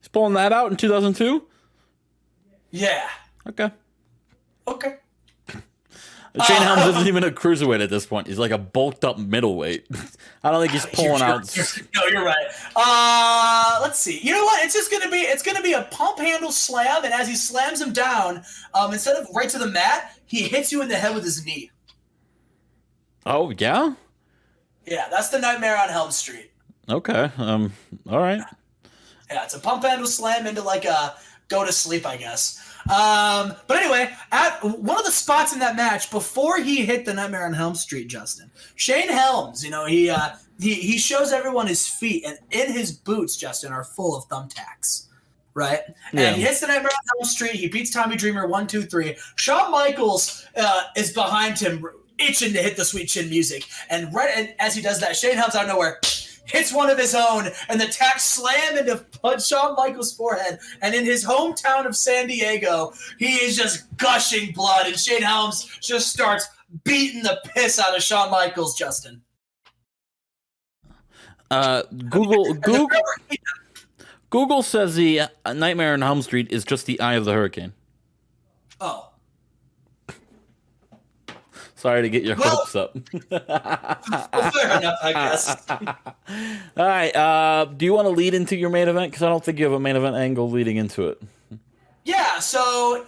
He's pulling that out in 2002? Yeah. Okay. Shane Helms isn't even a cruiserweight at this point. He's like a bulked up middleweight. I don't think he's pulling out. No, you're right. Let's see. You know what? It's gonna be a pump handle slam, and as he slams him down, instead of right to the mat, he hits you in the head with his knee. Oh yeah? Yeah, that's the Nightmare on Helm Street. Okay. All right. Yeah, it's a pump handle slam into like a go to sleep, I guess. But anyway, at one of the spots in that match before he hit the Nightmare on Helm Street, Justin, Shane Helms, he shows everyone his feet, and in his boots, Justin, are full of thumbtacks, right? Yeah. And he hits the Nightmare on Helm Street. He beats Tommy Dreamer 1, 2, 3. Shawn Michaels is behind him, itching to hit the sweet chin music, and as he does that, Shane Helms out of nowhere hits one of his own, and the tacks slam into Shawn Michaels' forehead. And in his hometown of San Diego, he is just gushing blood, and Shane Helms just starts beating the piss out of Shawn Michaels, Justin. Google says the Nightmare on Helm Street is just the eye of the hurricane. Oh. Sorry to get your hopes up. Well, fair enough, I guess. All right. Do you want to lead into your main event? Because I don't think you have a main event angle leading into it. Yeah, so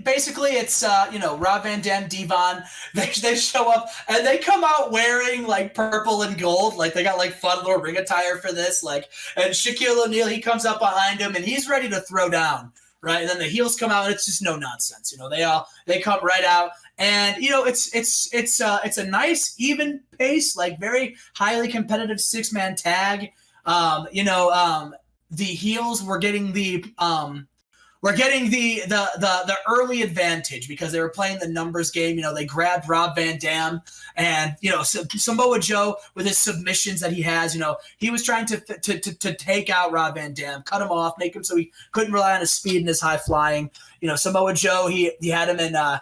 basically it's Rob Van Dam, Devon. They show up and they come out wearing like purple and gold, like they got like fun little ring attire for this. Like, and Shaquille O'Neal, he comes up behind him and he's ready to throw down, right? And then the heels come out and it's just no nonsense. They come right out. And it's a nice even pace, like very highly competitive 6-man tag. The heels were getting the early advantage because they were playing the numbers game. They grabbed Rob Van Dam, and Samoa Joe with his submissions that he has. He was trying to take out Rob Van Dam, cut him off, make him so he couldn't rely on his speed and his high flying. Samoa Joe, he had him in a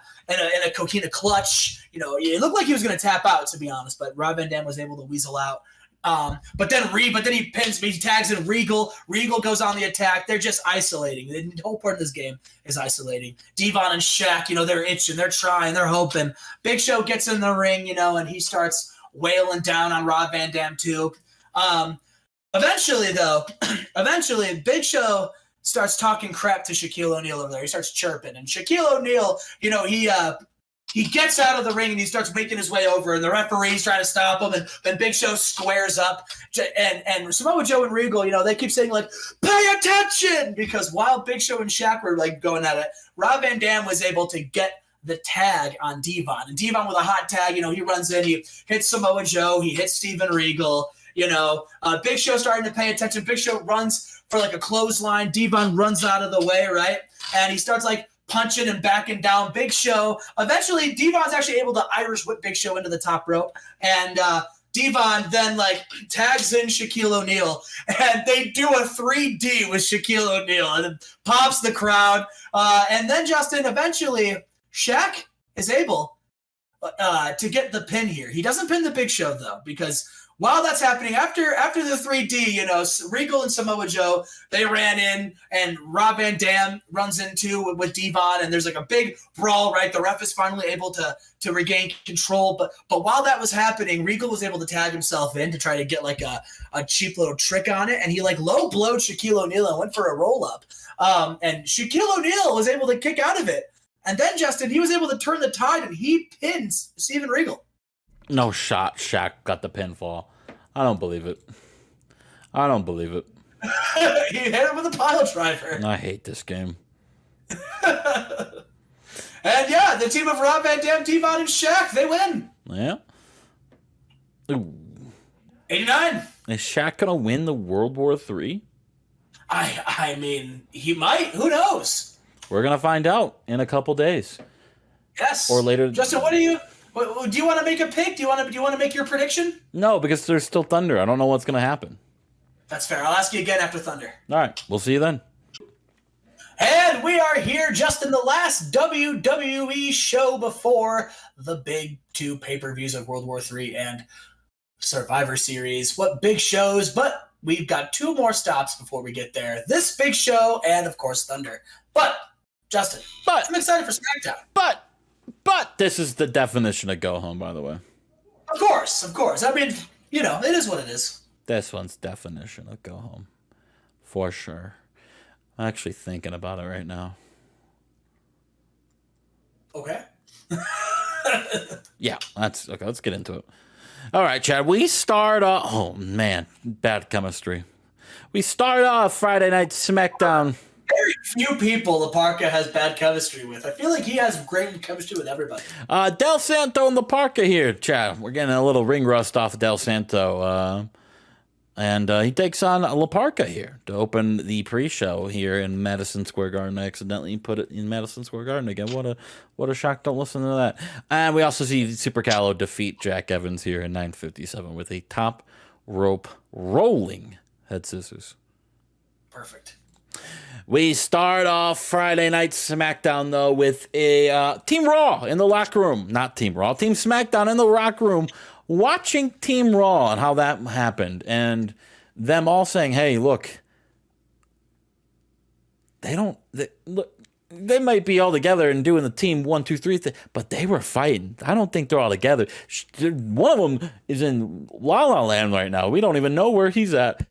coquina clutch. It looked like he was going to tap out, to be honest, but Rob Van Dam was able to weasel out. But then he pins me, he tags in Regal. Regal goes on the attack. They're just isolating. The whole part of this game is isolating. Devon and Shaq, they're itching, they're trying, they're hoping. Big Show gets in the ring, and he starts wailing down on Rob Van Dam too. Eventually, Big Show starts talking crap to Shaquille O'Neal over there. He starts chirping, and Shaquille O'Neal, he gets out of the ring and he starts making his way over, and the referee's trying to stop him, and then Big Show squares up, and Samoa Joe and Regal, they keep saying like, pay attention, because while Big Show and Shaq were like going at it, Rob Van Dam was able to get the tag on Devon, and Devon with a hot tag, he runs in, he hits Samoa Joe, he hits Steven Regal, Big Show starting to pay attention. Big Show runs for like a clothesline. Devon runs out of the way, right? And he starts like punching and backing down Big Show. Eventually, Devon's actually able to Irish whip Big Show into the top rope. And Devon then like tags in Shaquille O'Neal. And they do a 3D with Shaquille O'Neal. And it pops the crowd. And then, Justin, eventually, Shaq is able to get the pin here. He doesn't pin the Big Show, though, because while that's happening, after the 3D, Regal and Samoa Joe, they ran in, and Rob Van Dam runs into with Devon, and there's like a big brawl, right? The ref is finally able to regain control, but while that was happening, Regal was able to tag himself in to try to get like a cheap little trick on it, and he like low blowed Shaquille O'Neal and went for a roll up, and Shaquille O'Neal was able to kick out of it, and then Justin, he was able to turn the tide, and he pins Steven Regal. No shot. Shaq got the pinfall. I don't believe it. He hit him with a pile driver. I hate this game. And yeah, the team of Rob Van Dam, Devon, and Shaq, they win. Yeah. Ooh. 89. Is Shaq gonna win the World War III? I mean, he might. Who knows? We're gonna find out in a couple days. Yes. Or later. Justin, do you want to make a pick? Do you want to make your prediction? No, because there's still Thunder. I don't know what's gonna happen. That's fair. I'll ask you again after Thunder. All right, we'll see you then. And we are here just in the last WWE show before the big two pay-per-views of World War III and Survivor Series. What big shows, but we've got two more stops before we get there. This big show and, of course, Thunder. But, Justin, I'm excited for SmackDown. But this is the definition of go home, by the way. Of course. I mean, it is what it is. This one's definition of go home. For sure. I'm actually thinking about it right now. Okay. Yeah, okay. Let's get into it. All right, Chad. We start off. Oh man, bad chemistry. We start off Friday Night SmackDown. Very few people La Parka has bad chemistry with. I feel like he has great chemistry with everybody. Del Santo and La Parka here, Chad. We're getting a little ring rust off of Del Santo. And he takes on La Parka here to open the pre-show here in Madison Square Garden. I accidentally put it in Madison Square Garden again. What a shock. Don't listen to that. And we also see Super Callow defeat Jack Evans here in 9:57 with a top rope rolling head scissors. Perfect. We start off Friday Night SmackDown, though, with a Team Raw in the locker room. Not Team Raw. Team SmackDown in the locker room watching Team Raw and how that happened. And them all saying, hey, look, they might be all together and doing the Team 1, 2, 3 thing, but they were fighting. I don't think they're all together. One of them is in La La Land right now. We don't even know where he's at.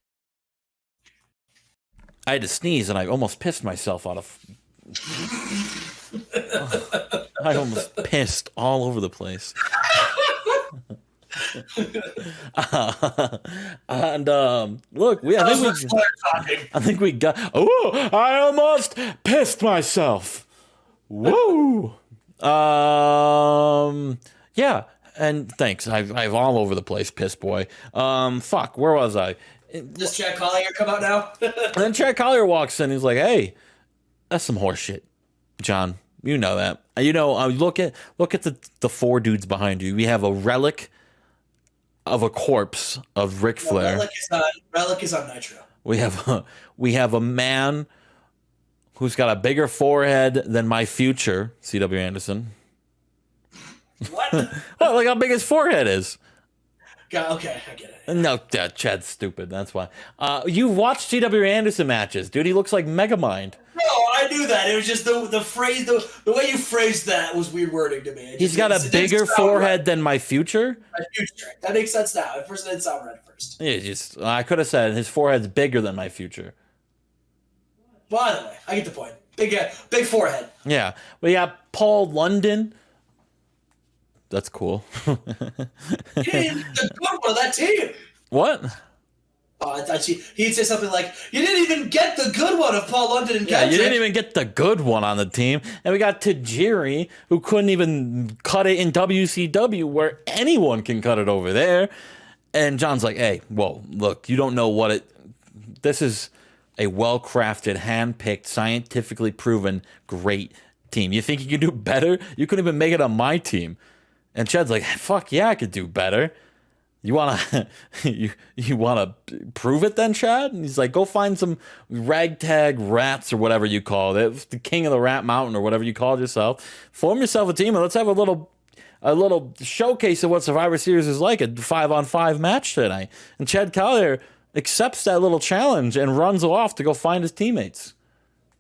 I had to sneeze, and I almost pissed myself out of... I almost pissed all over the place. Look, I think we got... Oh, I almost pissed myself. Woo! Yeah, and thanks. I've all over the place, piss boy. Fuck, where was I? Does Chad Collier come out now? And then Chad Collier walks in. He's like, "Hey, that's some horse shit, John. You know that. Look at the four dudes behind you. We have a relic of a corpse of Ric Flair. Relic is on Nitro. We have a man who's got a bigger forehead than my future, C.W. Anderson. What? Well, like how big his forehead is." Okay, I get it. No, Chad's stupid. That's why. You've watched C.W. Anderson matches, dude. He looks like Megamind. No, I knew that. It was just the phrase, the way you phrased that was weird wording to me. He's got a bigger forehead than my future. My future. That makes sense now. At first, it didn't sound right at first. Yeah, I could have said his forehead's bigger than my future. Well, anyway, I get the point. Big forehead. Yeah, we got Paul London That's cool. You didn't even get the good one of that team. What? Oh, I thought he'd say something like, "You didn't even get the good one of Paul London and Yeah, Kendrick." you didn't even get the good one on the team. And we got Tajiri, who couldn't even cut it in WCW, where anyone can cut it over there. And John's like, hey, well, look, you don't know what it... This is a well-crafted, hand-picked, scientifically proven, great team. You think you can do better? You couldn't even make it on my team. And Chad's like, fuck yeah, I could do better. You wanna you wanna prove it then, Chad? And he's like, go find some ragtag rats or whatever you called it, the king of the rat mountain or whatever you called yourself. Form yourself a team and let's have a little showcase of what Survivor Series is like, a 5-on-5 match tonight. And Chad Collier accepts that little challenge and runs off to go find his teammates.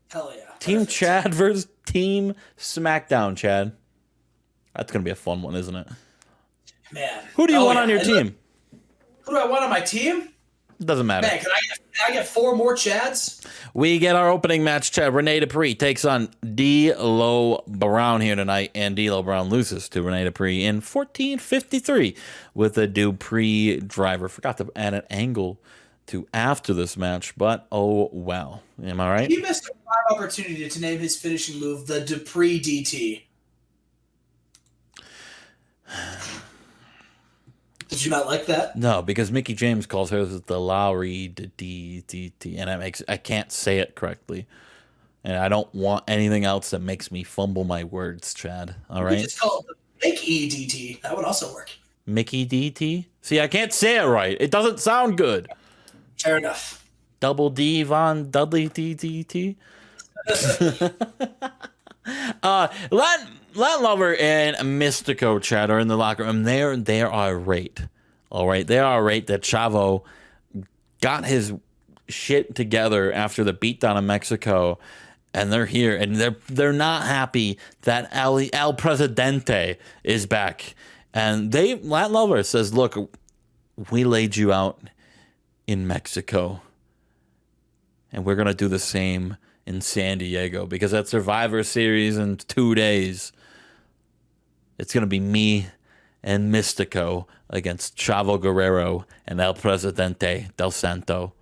Hell yeah! Team Perfect. Chad versus Team SmackDown. Chad, that's gonna be a fun one, isn't it? Man, Who do you want on your team? Who do I want on my team? Doesn't matter. Man, can I get 4 more Chads? We get our opening match, Chad. Renee Dupree takes on D'Lo Brown here tonight, and D'Lo Brown loses to Renee Dupree in 14:53 with a Dupree driver. Forgot to add an angle to after this match, but oh well. Am I right? He missed a prime opportunity to name his finishing move the Dupree DT. Did you not like that? No, because Mickey James calls hers the Lowry DDT, and I can't say it correctly. And I don't want anything else that makes me fumble my words, Chad. All right? You just call it the Mickey DT. That would also work. Mickey DT? See, I can't say it right. It doesn't sound good. Fair enough. Double D Von Dudley DDT. Latin Lover and Mystico, Chad, are in the locker room. They are irate. All right, they are irate that Chavo got his shit together after the beatdown in Mexico, and they're here, and they're not happy that El Presidente is back. And Latin Lover says, "Look, we laid you out in Mexico, and we're gonna do the same in San Diego because at Survivor Series in 2 days." It's going to be me and Mystico against Chavo Guerrero and El Presidente del Santo.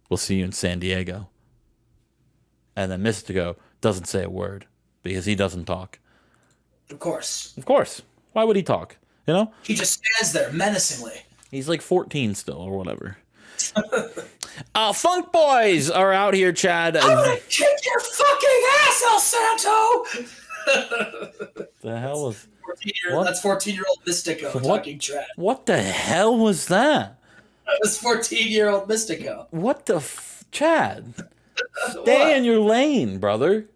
We'll see you in San Diego. And then Mystico doesn't say a word because he doesn't talk. Of course. Of course. Why would he talk? You know? He just stands there menacingly. He's like 14 still or whatever. Funk Boys are out here, Chad. I'm gonna kick your fucking ass, El Santo! The hell was... That's 14-year-old Mystico talking trash. What the hell was that? That was 14-year-old Mystico. What the Chad? Stay in your lane, brother.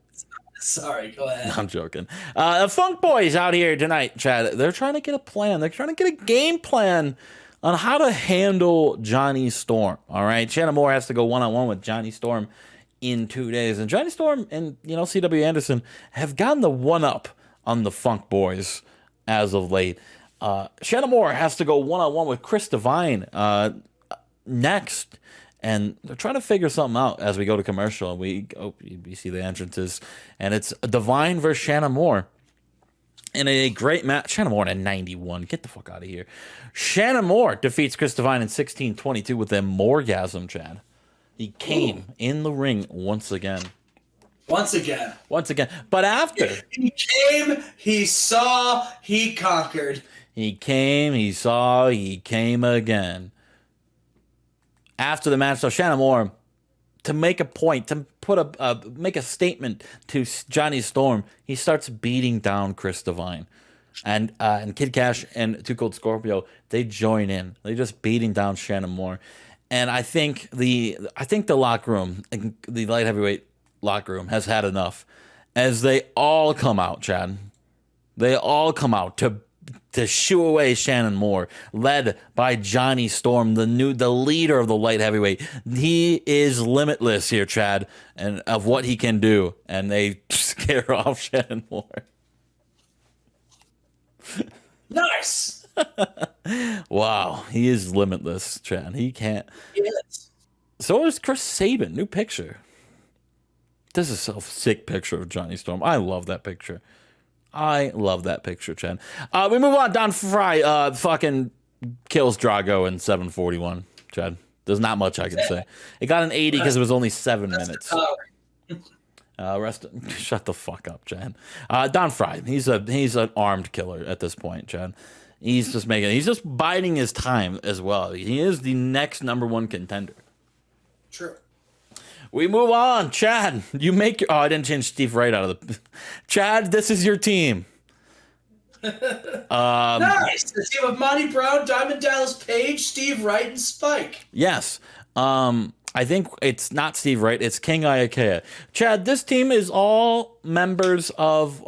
Sorry, go ahead. I'm joking. The Funk Boys out here tonight, Chad. They're trying to get a plan. They're trying to get a game plan on how to handle Johnny Storm. All right, Shannon Moore has to go one-on-one with Johnny Storm in 2 days, and Johnny Storm and C.W. Anderson have gotten the one-up on the Funk Boys as of late. Shannon Moore has to go one-on-one with Chris Devine next, and they're trying to figure something out as we go to commercial. And we see the entrances, and it's Devine versus Shannon Moore in a great match. Shannon Moore in 91. Get the fuck out of here. Shannon Moore defeats Chris Devine in 16:22 with a Morgasm, Chad. He came in the ring once again. Once again. But after. He came, he saw, he conquered. He came, he saw, he came again. After the match, so Shannon Moore, to make a point, to make a statement to Johnny Storm, he starts beating down Chris Devine. And Kid Cash and Too Cold Scorpio, they join in. They're just beating down Shannon Moore. And I think the locker room, the light heavyweight locker room, has had enough, as they all come out, Chad. They all come out to shoo away Shannon Moore, led by Johnny Storm, the leader of the light heavyweight. He is limitless here, Chad, and of what he can do, and they scare off Shannon Moore. Nice. Wow, he is limitless, Chad. He can't. He is. So is Chris Sabin. New picture. This is a sick picture of Johnny Storm. I love that picture. I love that picture, Chen. We move on. Don Fry fucking kills Drago in 7:41, Chen. There's not much I can say. It got an 80 because it was only 7 minutes. Shut the fuck up, Chen. Don Fry, he's an armed killer at this point, Chen. He's just biding his time as well. He is the next #1 contender. True. We move on. Chad, you make your... Oh, I didn't change Steve Wright out of the... Chad, this is your team. Nice. The team of Monty Brown, Diamond Dallas Page, Steve Wright, and Spike. Yes. I think it's not Steve Wright. It's King Iakea. Chad, this team is all members of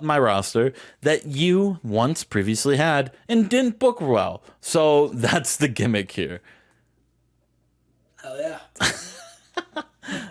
my roster that you once previously had and didn't book well. So that's the gimmick here. Hell yeah.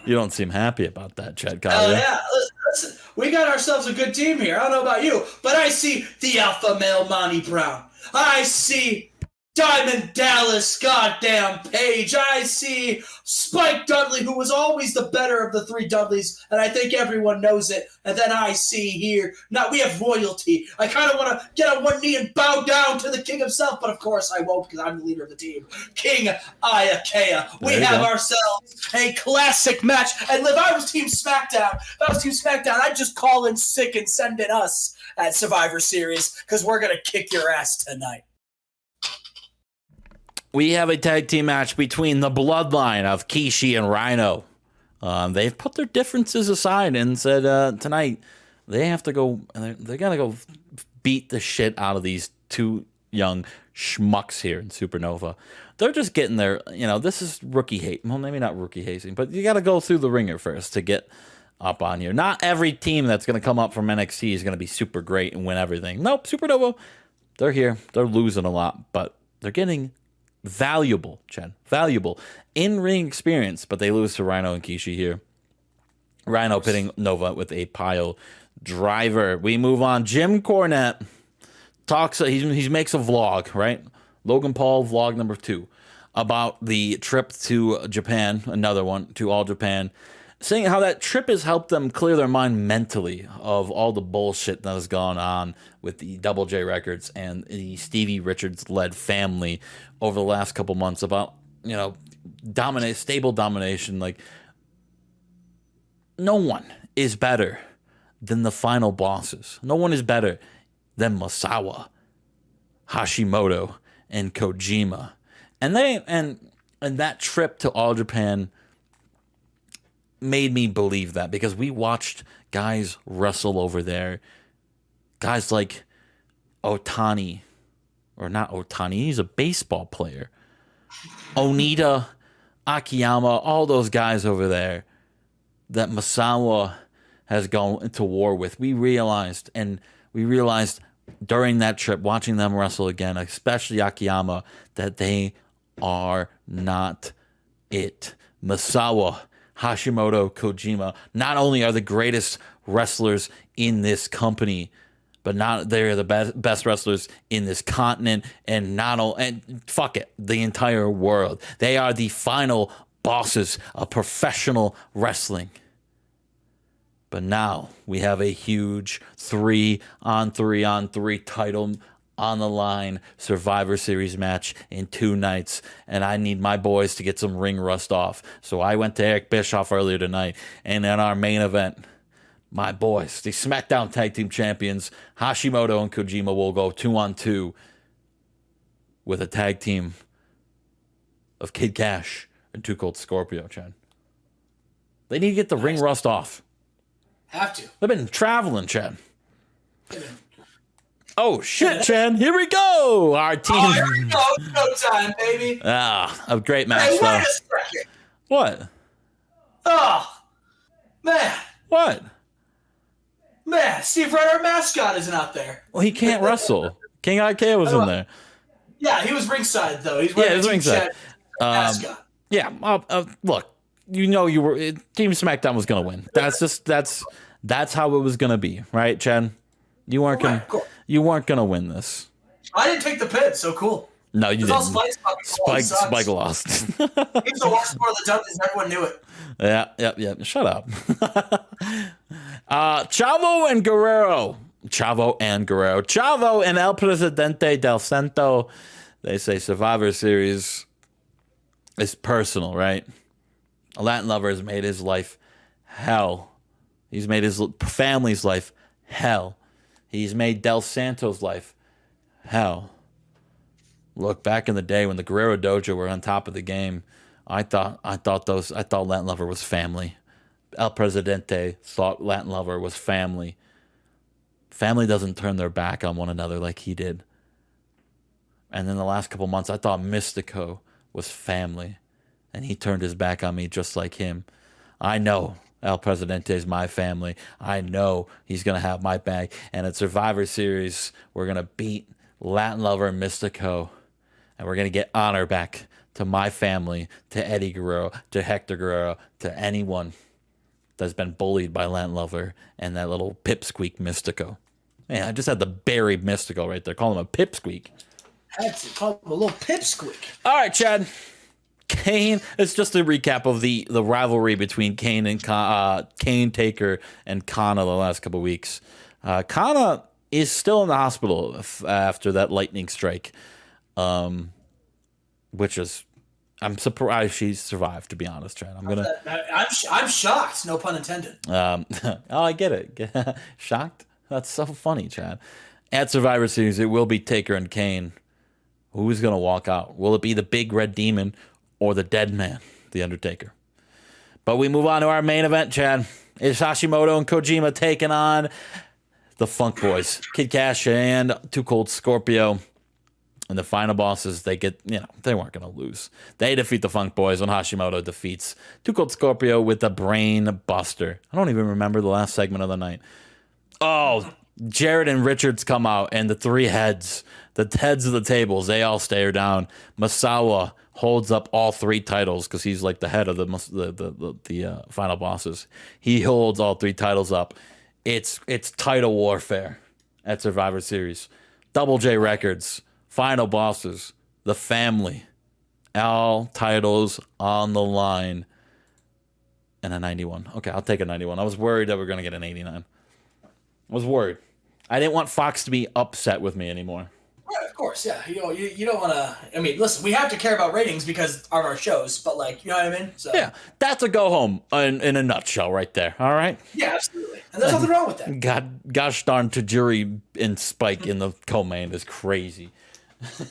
You don't seem happy about that, Chad Hell Collier. yeah. Listen, we got ourselves a good team here. I don't know about you, but I see the alpha male Monty Brown. I see Diamond Dallas goddamn Page. I see Spike Dudley, who was always the better of the 3 Dudleys, and I think everyone knows it. And then I see here, now we have royalty. I kind of want to get on one knee and bow down to the king himself, but of course I won't because I'm the leader of the team. King Iakea. We have ourselves a classic match. And if I was Team SmackDown, I'd just call in sick and send in us at Survivor Series because we're going to kick your ass tonight. We have a tag team match between the bloodline of Kishi and Rhino. They've put their differences aside and said tonight they have to go. They gotta go beat the shit out of these 2 young schmucks here in Supernova. They're just getting there. You know, this is rookie hate. Well, maybe not rookie hazing, but you got to go through the ringer first to get up on you. Not every team that's going to come up from NXT is going to be super great and win everything. Nope, Supernova, they're here. They're losing a lot, but they're getting valuable, Chen. Valuable in-ring experience, but they lose to Rhino and Kishi here. Rhino pitting Nova with a pile driver. We move on. Jim Cornette talks. He makes a vlog, right? Logan Paul vlog number 2 about the trip to Japan. Another one to All Japan, saying how that trip has helped them clear their mind mentally of all the bullshit that has gone on with the Double J Records and the Stevie Richards-led family over the last couple months about, you know, stable domination. Like, no one is better than the final bosses. No one is better than Masawa, Hashimoto, and Kojima. And that trip to All Japan made me believe that, because we watched guys wrestle over there. Guys like Otani, or not Otani, he's a baseball player. Onita, Akiyama, all those guys over there that Masawa has gone to war with. We realized during that trip, watching them wrestle again, especially Akiyama, that they are not it. Masawa, Hashimoto, Kojima, not only are the greatest wrestlers in this company, but they're the best wrestlers in this continent, and fuck it, the entire world. They are the final bosses of professional wrestling. But now we have a huge 3-on-3-on-3 title on the line Survivor Series match in 2 nights, and I need my boys to get some ring rust off. So I went to Eric Bischoff earlier tonight, and in our main event, my boys, the SmackDown Tag Team Champions, Hashimoto and Kojima, will go 2-on-2 with a tag team of Kid Cash and Too Cold Scorpio, Chen. They need to get the ring rust off. Have to. They've been traveling, Chen. Oh, shit, Chen. Here we go. Our team. Oh, here we go. It's go time, baby. A great match, Hey, wait though. a second. What? Oh, man. What? Man, Steve Wright, our mascot, isn't out there. Well, he can't wrestle. King IK was in there. Yeah, he was ringside, though. He's Yeah, he wearing was a ringside. mascot. Yeah, look, Team SmackDown was going to win. That's how it was going to be, right, Chen? You weren't going to win this. I didn't take the pin, so cool. No, you didn't. Spike lost. He's the worst part of the Dudleys. Everyone knew it. Yeah. Shut up. Chavo and Guerrero Chavo and Guerrero. Chavo and El Presidente del Santo. They say Survivor Series is personal, right? A Latin lover has made his life hell. He's made his family's life hell. He's made Del Santo's life hell. Look, back in the day when the Guerrero Dojo were on top of the game, I thought Latin lover was family. El Presidente thought Latin lover was family. Family doesn't turn their back on one another like he did. And then the last couple months, I thought Mystico was family. And he turned his back on me just like him. I know El Presidente is my family. I know he's going to have my back. And at Survivor Series, we're going to beat Latin lover and Mystico. And we're going to get honor back to my family, to Eddie Guerrero, to Hector Guerrero, to anyone that's been bullied by Latin lover and that little pipsqueak Mystico. Man, I just had the buried Mystico right there. Call him a pipsqueak. Had to call him a little pipsqueak. All right, Chad. Kane. It's just a recap of the rivalry between Kane and Kane Taker and Kana the last couple of weeks. Kana is still in the hospital after that lightning strike, which is, I'm surprised she survived. To be honest, Chad, I'm shocked. No pun intended. Oh, I get it. Shocked. That's so funny, Chad. At Survivor Series, it will be Taker and Kane. Who's gonna walk out? Will it be the Big Red Demon or the Dead Man, the Undertaker? But we move on to our main event, Chad. It's Hashimoto and Kojima taking on the Funk Boys, Kid Cash and Too Cold Scorpio. And the final bosses, they weren't going to lose. They defeat the Funk Boys when Hashimoto defeats Too Cold Scorpio with the Brain Buster. I don't even remember the last segment of the night. Oh, Jared and Richards come out, and the three heads, the heads of the tables, they all stare down. Masawa holds up all three titles because he's like the head of the final bosses. He holds all three titles up. It's title warfare at Survivor Series. Double J Records, final bosses, the family, all titles on the line, and a 91. Okay, I'll take a 91. I was worried that we were going to get an 89. I was worried. I didn't want Fox to be upset with me anymore. Right, of course, yeah. You don't want to. I mean, listen, we have to care about ratings because of our shows, but you know what I mean. So yeah, that's a go home in a nutshell, right there. All right. Yeah, absolutely, and there's nothing wrong with that. Gosh darn, Tajiri and Spike in the co-main is crazy.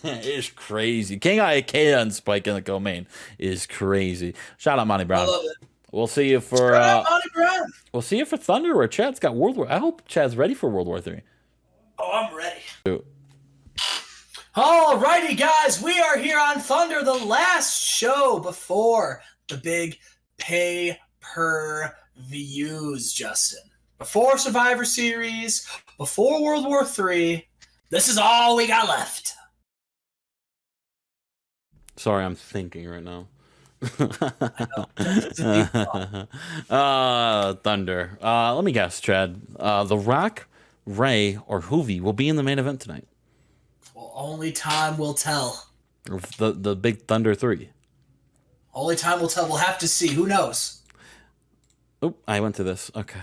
It's crazy. King Ikea and Spike in the co-main is crazy. Shout out Monty Brown. I love it. We'll see you for Monty Brown. We'll see you for Thunder, where Chad's got World War. I hope Chad's ready for World War III. Oh, I'm ready. Alrighty, guys, we are here on Thunder, the last show before the big pay-per-views, Justin. Before Survivor Series, before World War III, this is all we got left. Sorry, I'm thinking right now. Thunder. Let me guess, Chad. The Rock, Ray, or Hoovy will be in the main event tonight. Well, only time will tell. The big Thunder 3. Only time will tell. We'll have to see. Who knows? Oh, I went to this. Okay.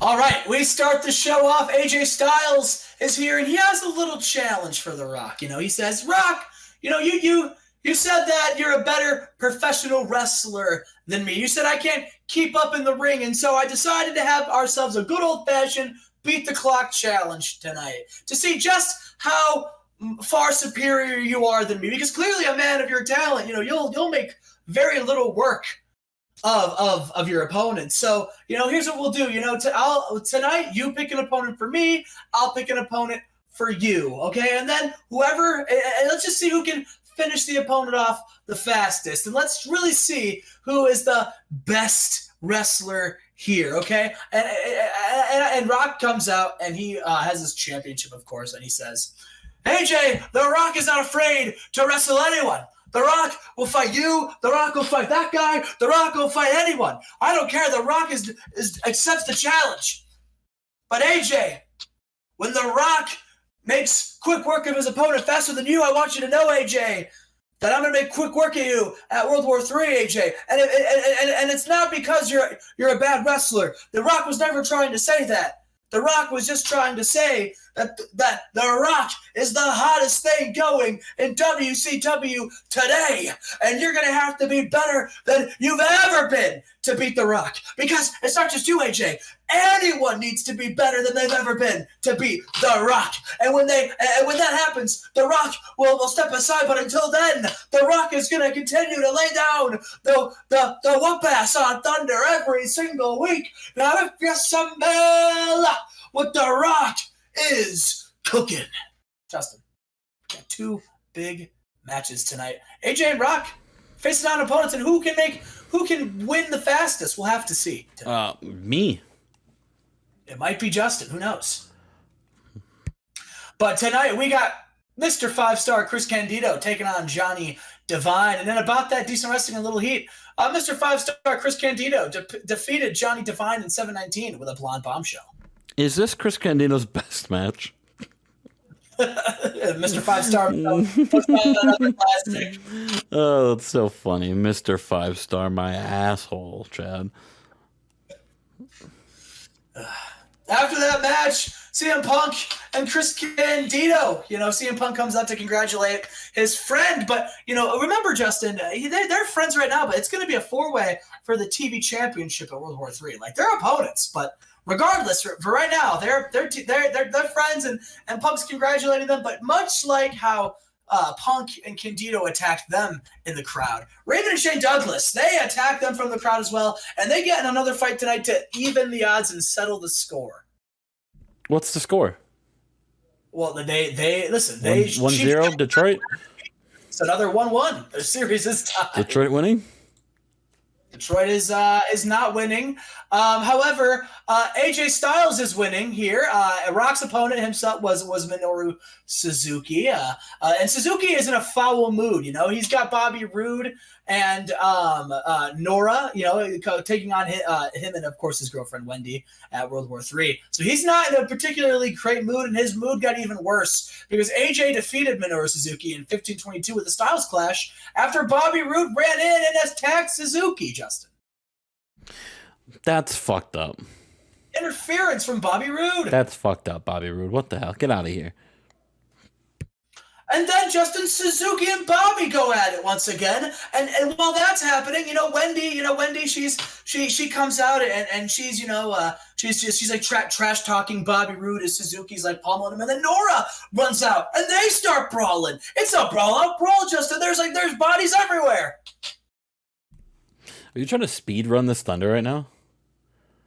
All right, we start the show off. AJ Styles is here, and he has a little challenge for The Rock. He says, Rock, you said that you're a better professional wrestler than me. You said I can't keep up in the ring, and so I decided to have ourselves a good old-fashioned beat the clock challenge tonight to see just how far superior you are than me. Because clearly, a man of your talent, you'll make very little work of your opponent. So, here's what we'll do. Tonight you pick an opponent for me. I'll pick an opponent for you. Okay, and then and let's just see who can finish the opponent off the fastest, and let's really see who is the best wrestler here. Okay, and Rock comes out and he has his championship, of course, and he says, AJ, The Rock is not afraid to wrestle anyone. The Rock will fight you. The Rock will fight that guy. The Rock will fight anyone. I don't care. The Rock accepts the challenge. But AJ, when The Rock makes quick work of his opponent faster than you, I want you to know, AJ, that I'm gonna make quick work of you at World War III, AJ. And it's not because you're a bad wrestler. The Rock was never trying to say that. The Rock was just trying to say that The Rock is the hottest thing going in WCW today. And you're going to have to be better than you've ever been to beat The Rock. Because it's not just you, AJ. Anyone needs to be better than they've ever been to beat The Rock. And when that happens, The Rock will step aside. But until then, The Rock is going to continue to lay down the whoop ass on Thunder every single week. Now, if you smell what The Rock is cooking. Justin, got 2 big matches tonight. AJ and Rock facing on opponents, and who can win the fastest? We'll have to see. Me. It might be Justin. Who knows? But tonight we got Mr. 5-Star Chris Candido taking on Johnny Devine, and then about that decent wrestling and little heat. Mr. 5-Star Chris Candido defeated Johnny Devine in 719 with a blonde bombshell. Is this Chris Candido's best match? Mr. 5-Star. Oh, that's so funny. Mr. 5-Star, my asshole, Chad. After that match, CM Punk and Chris Candido. CM Punk comes out to congratulate his friend. But, remember, Justin, they're friends right now, but it's going to be a 4-way for the TV championship at World War III. Like, they're opponents, but regardless, for right now, they're friends, and Punk's congratulating them. But much like how Punk and Candido attacked them in the crowd, Raven and Shane Douglas, they attack them from the crowd as well, and they get in another fight tonight to even the odds and settle the score. What's the score? Well, they listen. They 1-0 Detroit. It's another 1-1. The series is tied. Detroit winning. Detroit is not winning. However, AJ Styles is winning here. Rock's opponent himself was Minoru Suzuki. And Suzuki is in a foul mood. He's got Bobby Roode and Nora, taking on him and, of course, his girlfriend Wendy at World War III. So he's not in a particularly great mood, and his mood got even worse because AJ defeated Minoru Suzuki in 1522 with a Styles Clash after Bobby Roode ran in and attacked Suzuki, Justin. That's fucked up. Interference from Bobby Roode. That's fucked up, Bobby Roode. What the hell? Get out of here. And then Justin, Suzuki and Bobby go at it once again. And while that's happening, Wendy, she comes out and she's, she's like trash talking Bobby Roode as Suzuki's like pummeling him. And then Nora runs out and they start brawling. It's a brawl, Justin. There's bodies everywhere. Are you trying to speed run this Thunder right now?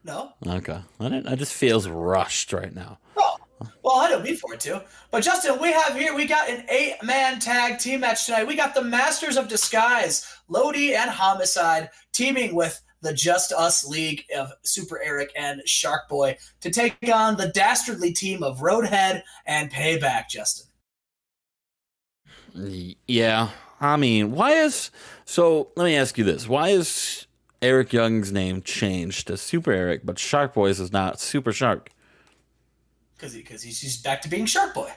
No. Okay. I just feels rushed right now. Well, I don't mean for it to. But Justin, we got an 8-man tag team match tonight. We got the Masters of Disguise, Lodi and Homicide, teaming with the Just Us League of Super Eric and Shark Boy to take on the dastardly team of Roadhead and Payback, Justin. Yeah. I mean, so let me ask you this. Why is Eric Young's name changed to Super Eric, but Shark Boys is not Super Shark? Because he's back to being Shark Boy.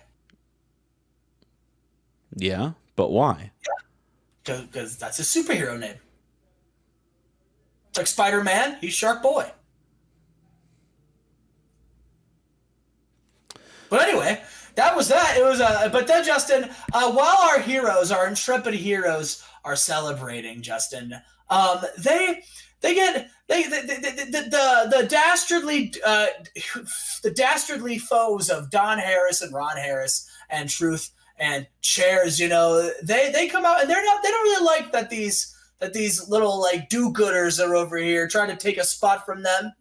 Yeah, but why? Yeah, because that's his superhero name. It's like Spider-Man, he's Shark Boy. But anyway, that was that. It was but then Justin, while our intrepid heroes are celebrating, Justin, the dastardly foes of Don Harris and Ron Harris and Truth and Chairs, they come out and they don't really like that these little like do-gooders are over here trying to take a spot from them,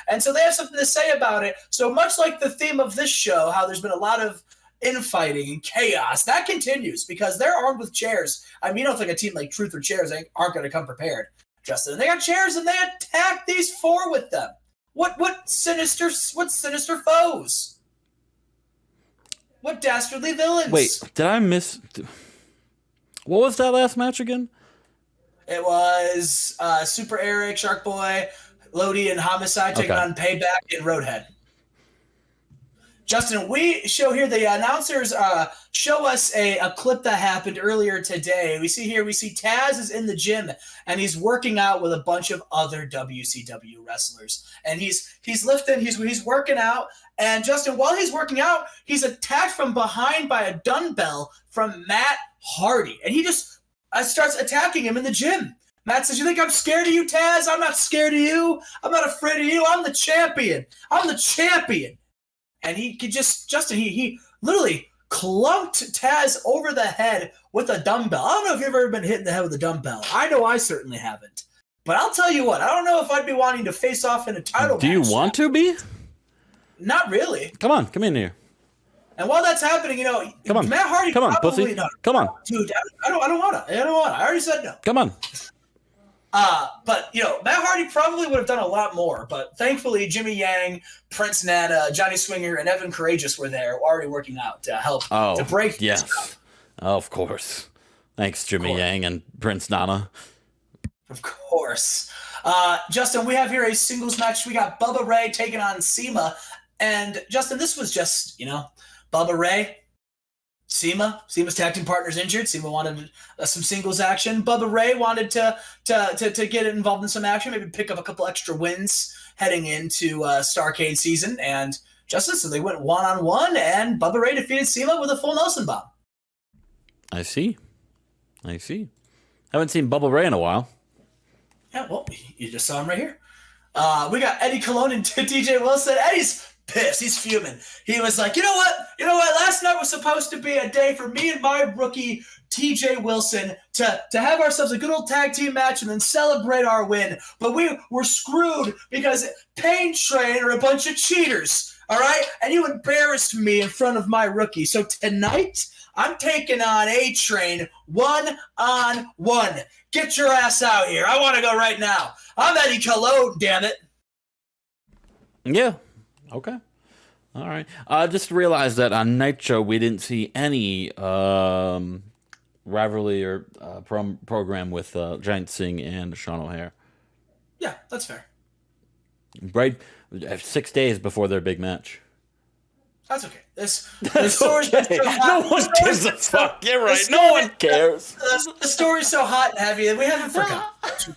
and so they have something to say about it. So much like the theme of this show, how there's been a lot of infighting and chaos, that continues because they're armed with chairs. I mean, you don't think a team like Truth or Chairs aren't going to come prepared, Justin. And they got chairs and they attack these 4 with them. What sinister foes? What dastardly villains? Wait, did I miss? What was that last match again? It was Super Eric, Shark Boy, Lodi, and Homicide taking on Payback and Roadhead. Justin, we show here the announcers show us a clip that happened earlier today. We see Taz is in the gym and he's working out with a bunch of other WCW wrestlers. And he's lifting, he's working out. And Justin, while he's working out, he's attacked from behind by a dumbbell from Matt Hardy. And he just starts attacking him in the gym. Matt says, "You think I'm scared of you, Taz? I'm not scared of you. I'm not afraid of you. I'm the champion. I'm the champion." And he could he literally clunked Taz over the head with a dumbbell. I don't know if you've ever been hit in the head with a dumbbell. I know I certainly haven't. But I'll tell you what, I don't know if I'd be wanting to face off in a title match. Do you want to be? Not really. Come on, come in here. And while that's happening, come on. Matt Hardy come on, probably pussy. not. Come on. Dude, I don't want to. I already said no. Come on. But Matt Hardy probably would have done a lot more. But thankfully, Jimmy Yang, Prince Nana, Johnny Swinger, and Evan Courageous were there, already working out to help to break this up. Of course. Thanks, Jimmy Yang and Prince Nana. Of course. Justin, we have here a singles match. We got Bubba Ray taking on CIMA. And Justin, this was just, Bubba Ray, CIMA's tag team partner's injured. CIMA wanted some singles action. Bubba Ray wanted to get involved in some action, maybe pick up a couple extra wins heading into Starrcade season. And Justin, so they went one-on-one, and Bubba Ray defeated CIMA with a full Nelson bomb. I see. Haven't seen Bubba Ray in a while. Yeah, well, you just saw him right here. We got Eddie Colon and DJ Wilson. Eddie's pissed. He's fuming. He was like, you know what? Last night was supposed to be a day for me and my rookie TJ Wilson to have ourselves a good old tag team match and then celebrate our win. But we were screwed because Pain Train are a bunch of cheaters. All right? And you embarrassed me in front of my rookie. So tonight, I'm taking on A-Train one-on-one. Get your ass out here. I want to go right now. I'm Eddie Colon, damn it. Yeah. Okay. All right. I just realized that on Nitro we didn't see any rivalry or program with Giant Singh and Sean O'Hare. Yeah, that's fair. Right? 6 days before their big match. That's okay. This story's okay. so hot. No one gives a fuck. You're right. No one cares. The story's so hot and heavy that we haven't forgotten.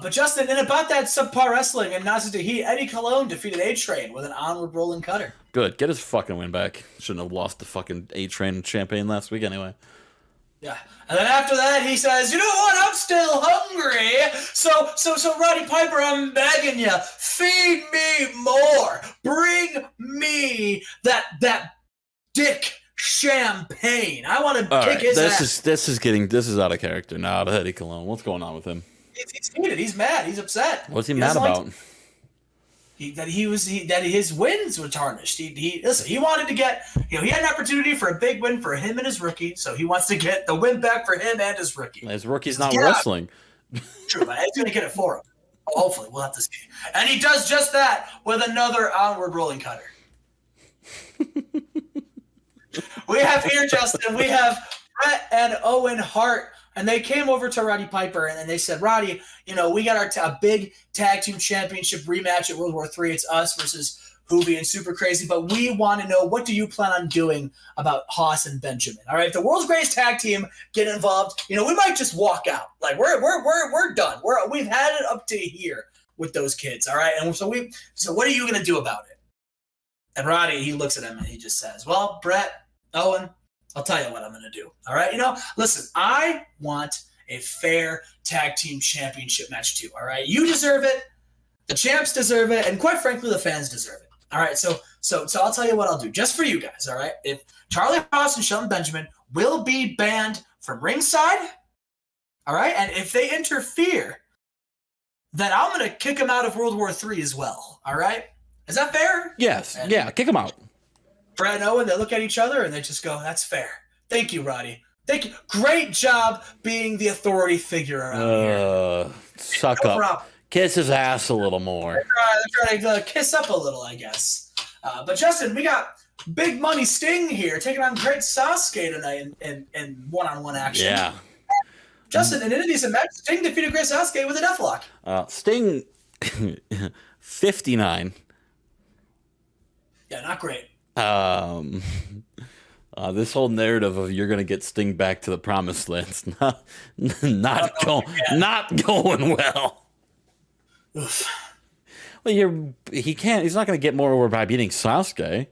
But Justin, and about that subpar wrestling and Nazi Heat, Eddie Colon defeated A-Train with an onward rolling cutter. Good. Get his fucking win back. Shouldn't have lost the fucking A-Train champagne last week anyway. Yeah. And then after that, he says, you know what? I'm still hungry. So Roddy Piper, I'm begging you, feed me more. Bring me that dick champagne. I want to kick his ass. This is out of character now. Eddie Colon. What's going on with him? He's heated. He's mad. He's upset. What's he mad about? That his wins were tarnished. He wanted to get, he had an opportunity for a big win for him and his rookie, so he wants to get the win back for him and his rookie. His rookie's not wrestling. True, but he's going to get it for him. Hopefully, we'll have to see. And he does just that with another onward rolling cutter. We have here, Justin, we have Bret and Owen Hart. And they came over to Roddy Piper and they said, Roddy, we got our big tag team championship rematch at World War III. It's us versus Hoovy and Super Crazy. But we want to know, what do you plan on doing about Haas and Benjamin? All right, if the world's greatest tag team get involved, we might just walk out. Like we're done. We've had it up to here with those kids. All right, and so what are you going to do about it? And Roddy, he looks at him and he just says, well, Bret, Owen, I'll tell you what I'm going to do. All right? Listen, I want a fair tag team championship match too. All right? You deserve it. The champs deserve it. And quite frankly, the fans deserve it. All right? So I'll tell you what I'll do just for you guys. All right? If Charlie Haas and Shelton Benjamin will be banned from ringside, all right? And if they interfere, then I'm going to kick them out of World War III as well. All right? Is that fair? Yes. And yeah, kick them out. Brad and Owen, they look at each other and they just go, that's fair. Thank you, Roddy. Thank you. Great job being the authority figure around here. Suck up. Problem. Kiss his ass a little more. They're trying to kiss up a little, I guess. But Justin, we got Big Money Sting here taking on Great Sasuke tonight in one-on-one action. Yeah. Justin, in any decent match, Sting defeated Great Sasuke with a deathlock. Sting EP59. Yeah, not great. This whole narrative of you're gonna get Sting back to the promised land's not going well. Oof. Well, he's not gonna get more over by beating Sasuke.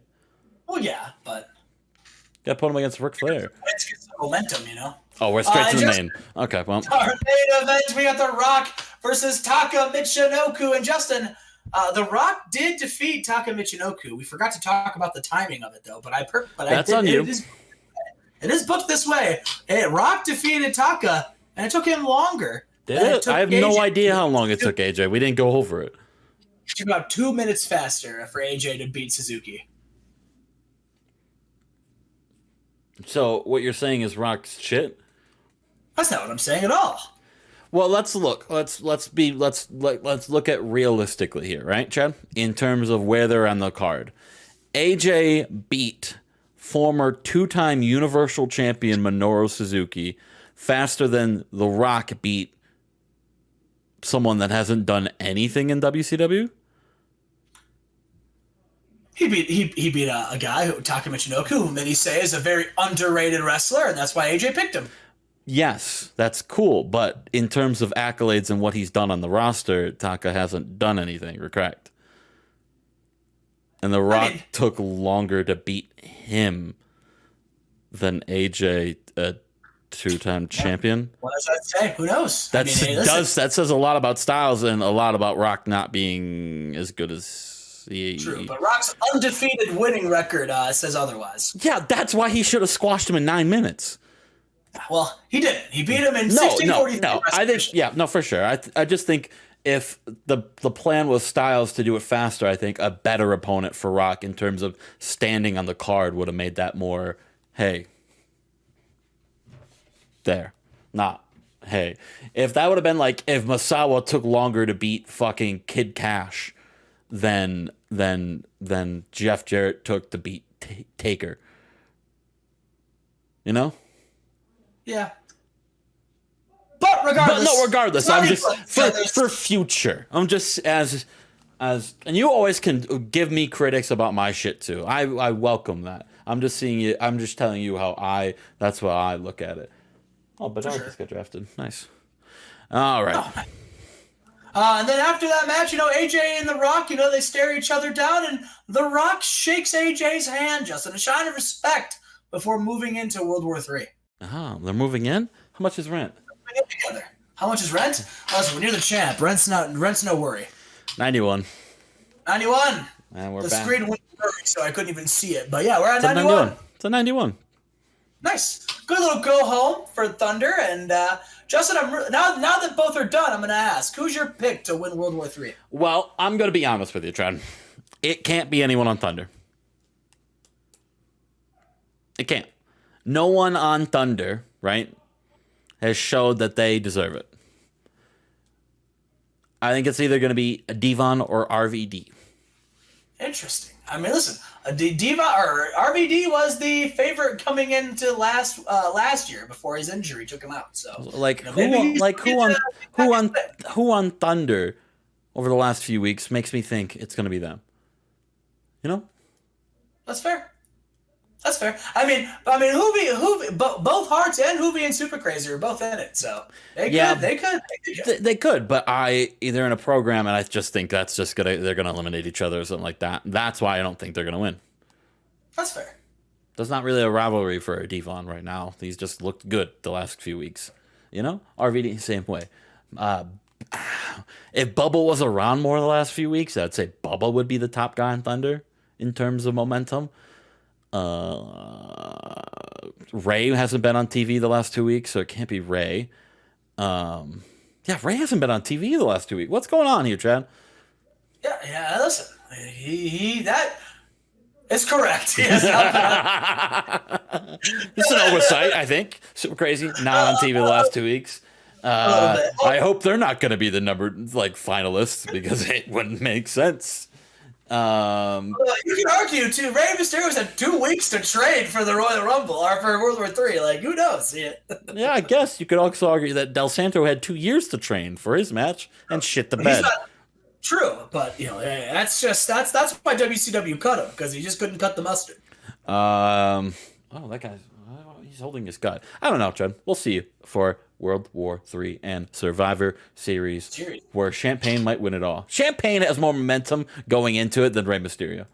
Well, yeah, but Gotta put him against Ric Flair. let's get some momentum, you know. Oh, we're straight to the main. Okay, well. Our main event, we got The Rock versus Taka Michinoku. And Justin, The Rock did defeat Taka Michinoku. We forgot to talk about the timing of it, though. That's on you. It is booked this way. Rock defeated Taka, and it took him longer. Did it? I have no idea how long it took AJ. We didn't go over it. It took about 2 minutes faster for AJ to beat Suzuki. So what you're saying is Rock's shit? That's not what I'm saying at all. Well, let's look. Let's look at realistically here, right, Chad? In terms of where they're on the card. AJ beat former two-time Universal Champion Minoru Suzuki faster than The Rock beat someone that hasn't done anything in WCW. He beat a guy, Taka Michinoku, who many say is a very underrated wrestler, and that's why AJ picked him. Yes, that's cool, but in terms of accolades and what he's done on the roster, Taka hasn't done anything, correct? And The Rock took longer to beat him than AJ, a two-time champion. What does that say? Who knows? That says a lot about Styles and a lot about Rock not being as good as he. True, but Rock's undefeated winning record says otherwise. Yeah, that's why he should have squashed him in 9 minutes. Well, he didn't. He beat him in 16:43. No. I think, for sure. I just think if the plan was Styles to do it faster, I think a better opponent for Rock in terms of standing on the card would have made that more, hey, there, not, hey. If that would have been like if Masawa took longer to beat fucking Kid Cash than Jeff Jarrett took to beat Taker. You know? Yeah. But regardless. I'm just for future. I'm just as and you always can give me critics about my shit too. I welcome that. I'm just telling you how that's how I look at it. Oh, but I just got drafted. Nice. All right. Oh. And then after that match, AJ and The Rock, they stare each other down, and The Rock shakes AJ's hand, just in a sign of respect, before moving into World War III. Oh, they're moving in? How much is rent? Together. How much is rent? Listen, when you're the champ, rent's no worry. 91. 91. And we're the back. screen went blurry, so I couldn't even see it. But yeah, we're at 91. It's a 91. Nice. Good little go home for Thunder. And Justin, now that both are done, I'm going to ask, who's your pick to win World War III? Well, I'm going to be honest with you, Trent. It can't be anyone on Thunder. It can't. No one on Thunder, right, has showed that they deserve it. I think it's either going to be a Devon or RVD. Interesting. I mean, listen, Devon or RVD was the favorite coming into last year before his injury took him out. So, who on Thunder over the last few weeks makes me think it's going to be them? That's fair. That's fair. I mean, Hoovy, both Hearts and Hoovy and Super Crazy are both in it, so they could. But they're in a program, and I just think they're gonna eliminate each other or something like that. That's why I don't think they're gonna win. That's fair. There's not really a rivalry for Devon right now. He's just looked good the last few weeks. RVD same way. If Bubba was around more the last few weeks, I'd say Bubba would be the top guy in Thunder in terms of momentum. Ray hasn't been on TV the last 2 weeks, so it can't be Ray. Ray hasn't been on TV the last 2 weeks. What's going on here, Chad? Yeah. Listen, that is correct. He has not been on. It's an oversight, I think. Super Crazy, not on TV the last 2 weeks. I hope they're not going to be the finalists because it wouldn't make sense. You can argue too. Rey Mysterio's had 2 weeks to train for the Royal Rumble or for World War III. Who knows? Yeah, I guess you could also argue that Del Santo had 2 years to train for his match and shit the bed. True, but that's why WCW cut him, because he just couldn't cut the mustard. Oh, that guy's he's holding his gut. I don't know, Chad. We'll see for World War III and Survivor Series, where Champagne might win it all. Champagne has more momentum going into it than Rey Mysterio.